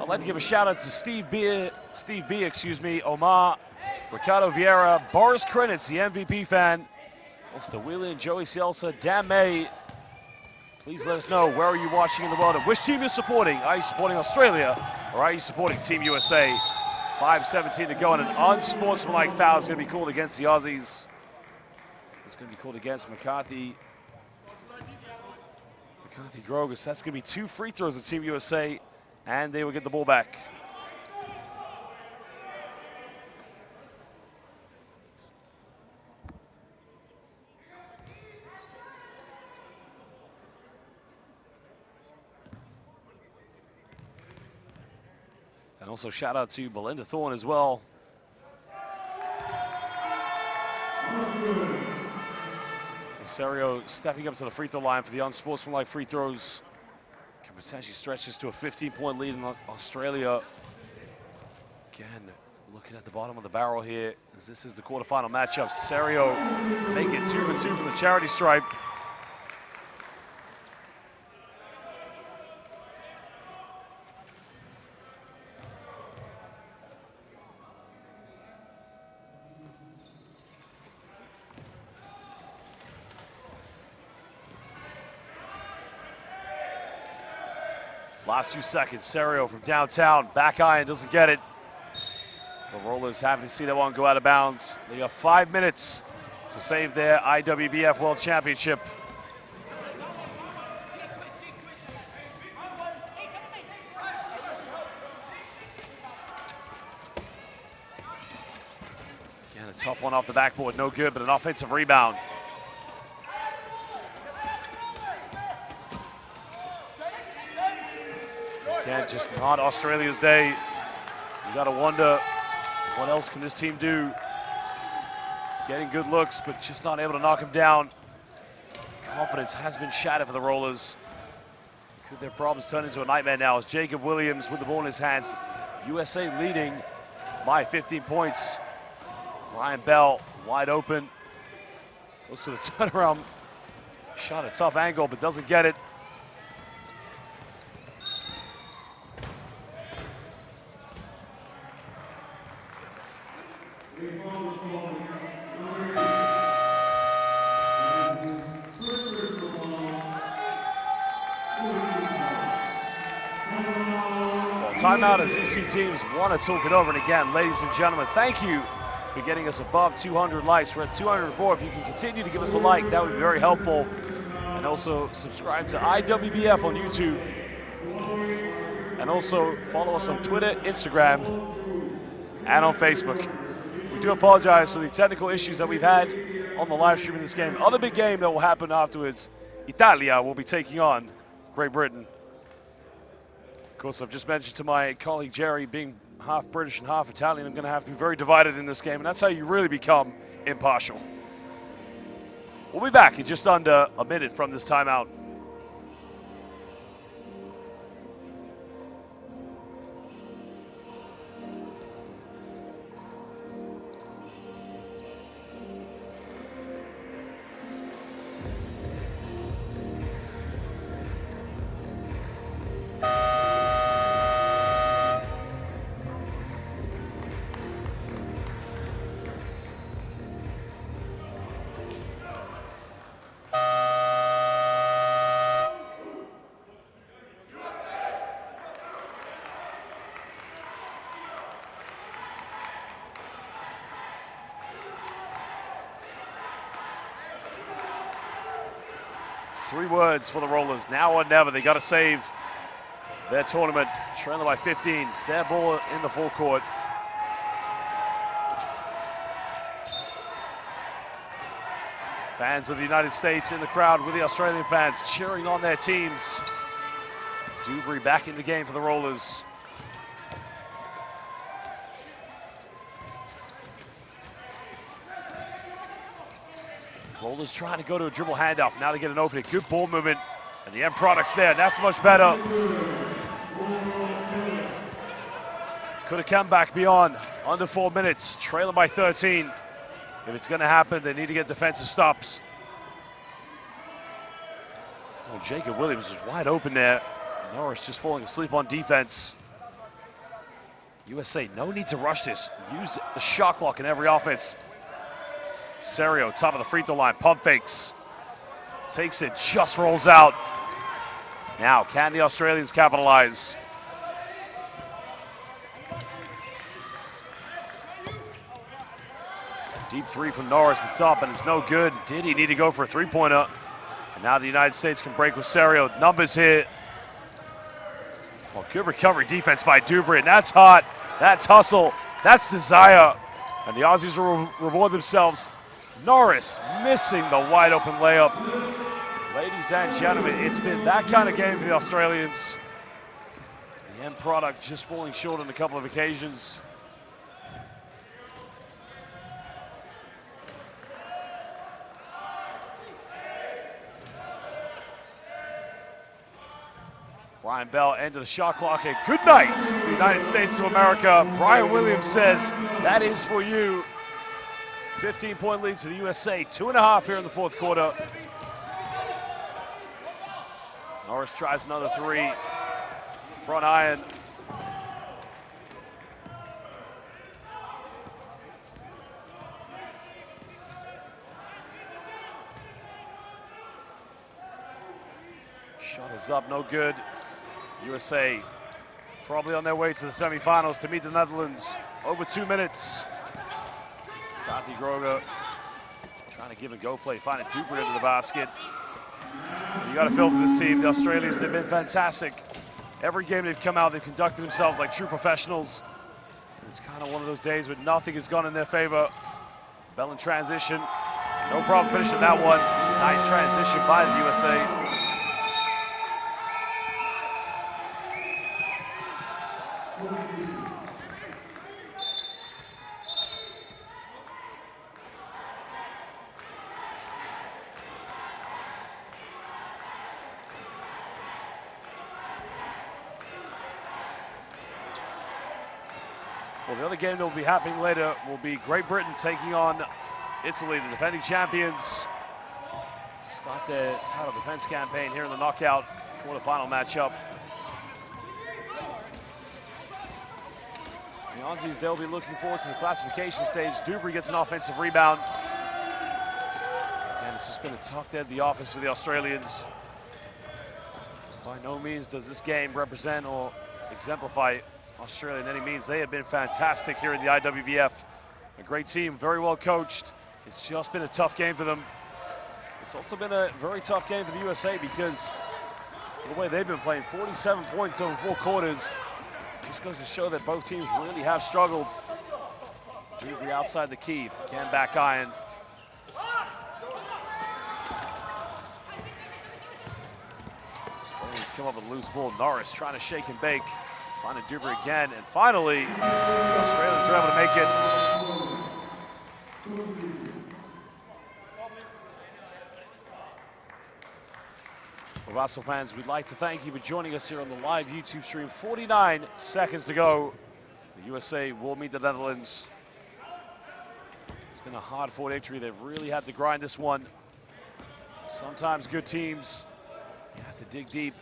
I'd like to give a shout out to Steve B, Omar, Ricardo Vieira, Boris Krenitz, the MVP fan, also Wheeler and Joey Cielsa, Dan May. Please let us know, where are you watching in the world and which team you're supporting? Are you supporting Australia or are you supporting Team USA? 5:17 to go, and an unsportsmanlike foul is going to be called against the Aussies. It's going to be called against McCarthy Grogas. That's going to be 2 free throws of Team USA, and they will get the ball back. And also shout out to Belinda Thorne as well. Rosario stepping up to the free throw line for the unsportsmanlike free throws. Can potentially stretch this to a 15-point lead in Australia. Again, looking at the bottom of the barrel here, as this is the quarterfinal matchup. Rosario making it 2 for 2 from the charity stripe. Last 2 seconds, Serio from downtown, back iron, doesn't get it. The Rollers having to see that one go out of bounds. They have 5 minutes to save their IWBF World Championship. Again, a tough one off the backboard, no good, but an offensive rebound. Again, just not Australia's day. You gotta wonder, what else can this team do? Getting good looks, but just not able to knock him down. Confidence has been shattered for the Rollers. Could their problems turn into a nightmare now as Jacob Williams with the ball in his hands. USA leading by 15 points. Brian Bell wide open. Goes to the turnaround. Shot a tough angle, but doesn't get it. Timeout as EC teams want to talk it over. And again, ladies and gentlemen, thank you for getting us above 200 likes. We're at 204. If you can continue to give us a like, that would be very helpful. And also subscribe to IWBF on YouTube. And also follow us on Twitter, Instagram, and on Facebook. We do apologize for the technical issues that we've had on the live stream of this game. Other big game that will happen afterwards, Italia will be taking on Great Britain. Of course, I've just mentioned to my colleague Jerry, being half British and half Italian, I'm going to have to be very divided in this game, and that's how you really become impartial. We'll be back in just under a minute from this timeout. Three words for the Rollers, now or never. They got to save their tournament, trailing by 15. It's their ball in the full court. Fans of the United States in the crowd with the Australian fans cheering on their teams. Dubry back in the game for the Rollers. Rollers trying to go to a dribble handoff. Now they get an opening. Good ball movement. And the end product's there. That's much better. Could have come back beyond. Under 4 minutes. Trailing by 13. If it's going to happen, they need to get defensive stops. Oh, Jacob Williams is wide open there. Norris just falling asleep on defense. USA, no need to rush this. Use the shot clock in every offense. Serio, top of the free throw line, pump fakes. Takes it, just rolls out. Now, can the Australians capitalize? Deep three from Norris, it's up and it's no good. Did he need to go for a three-pointer? And now the United States can break with Serio. Numbers here. Well, good recovery defense by Dubry, and that's hot. That's hustle. That's desire. And the Aussies will reward themselves. Norris missing the wide open layup. Ladies and gentlemen, it's been that kind of game for the Australians. The end product just falling short on a couple of occasions. Brian Bell, end of the shot clock, and good night to the United States of America. Brian Williams says, that is for you. 15-point lead to the USA, 2.5 here in the fourth quarter. Norris tries another three. Front iron. Shot is up, no good. USA probably on their way to the semifinals to meet the Netherlands. Over 2 minutes. Kathy Groga trying to give a go play, finding Dubry into the basket. You got to feel for this team. The Australians have been fantastic. Every game they've come out, they've conducted themselves like true professionals. It's kind of one of those days where nothing has gone in their favor. Bell in transition. No problem finishing that one. Nice transition by the USA. Well, the other game that will be happening later will be Great Britain taking on Italy, the defending champions. Start their title defense campaign here in the knockout quarterfinal matchup. The Aussies, they'll be looking forward to the classification stage. Dubry gets an offensive rebound. Again, it's just been a tough day at the office for the Australians. By no means does this game represent or exemplify Australia in any means. They have been fantastic here in the IWBF. A great team, very well coached. It's just been a tough game for them. It's also been a very tough game for the USA because of the way they've been playing, 47 points over 4 quarters. Just goes to show that both teams really have struggled. Dubry outside the key, can back iron. Australians come up with a loose ball. Norris trying to shake and bake. Finding Dubry again, and finally, the Australians are able to make it. Well, Russell fans, we'd like to thank you for joining us here on the live YouTube stream. 49 seconds to go. The USA will meet the Netherlands. It's been a hard-fought victory. They've really had to grind this one. Sometimes good teams, you have to dig deep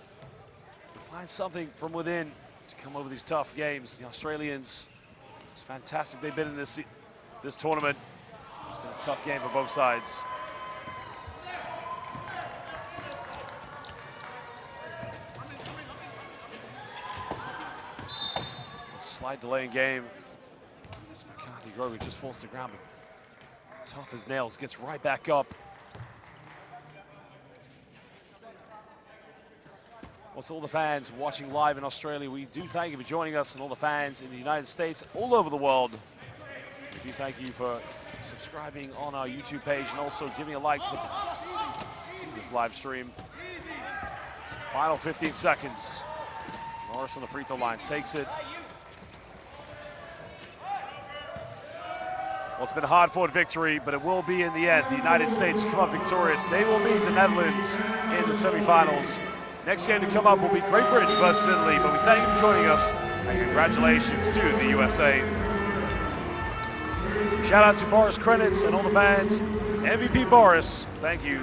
to find something from within to come over these tough games. The Australians, it's fantastic they've been in this tournament. It's been a tough game for both sides. A slight delay in game. It's McCarthy Grover just falls to the ground, but tough as nails, gets right back up. Well, to all the fans watching live in Australia, we do thank you for joining us, and all the fans in the United States, all over the world. We do thank you for subscribing on our YouTube page and also giving a like to this live stream. Final 15 seconds. Norris on the free throw line takes it. Well, it's been a hard-fought victory, but it will be in the end. The United States come up victorious. They will meet the Netherlands in the semifinals. Next game to come up will be Great Britain versus Italy, but we thank you for joining us, and congratulations to the USA. Shout out to Boris Krenitz and all the fans. MVP Boris, thank you.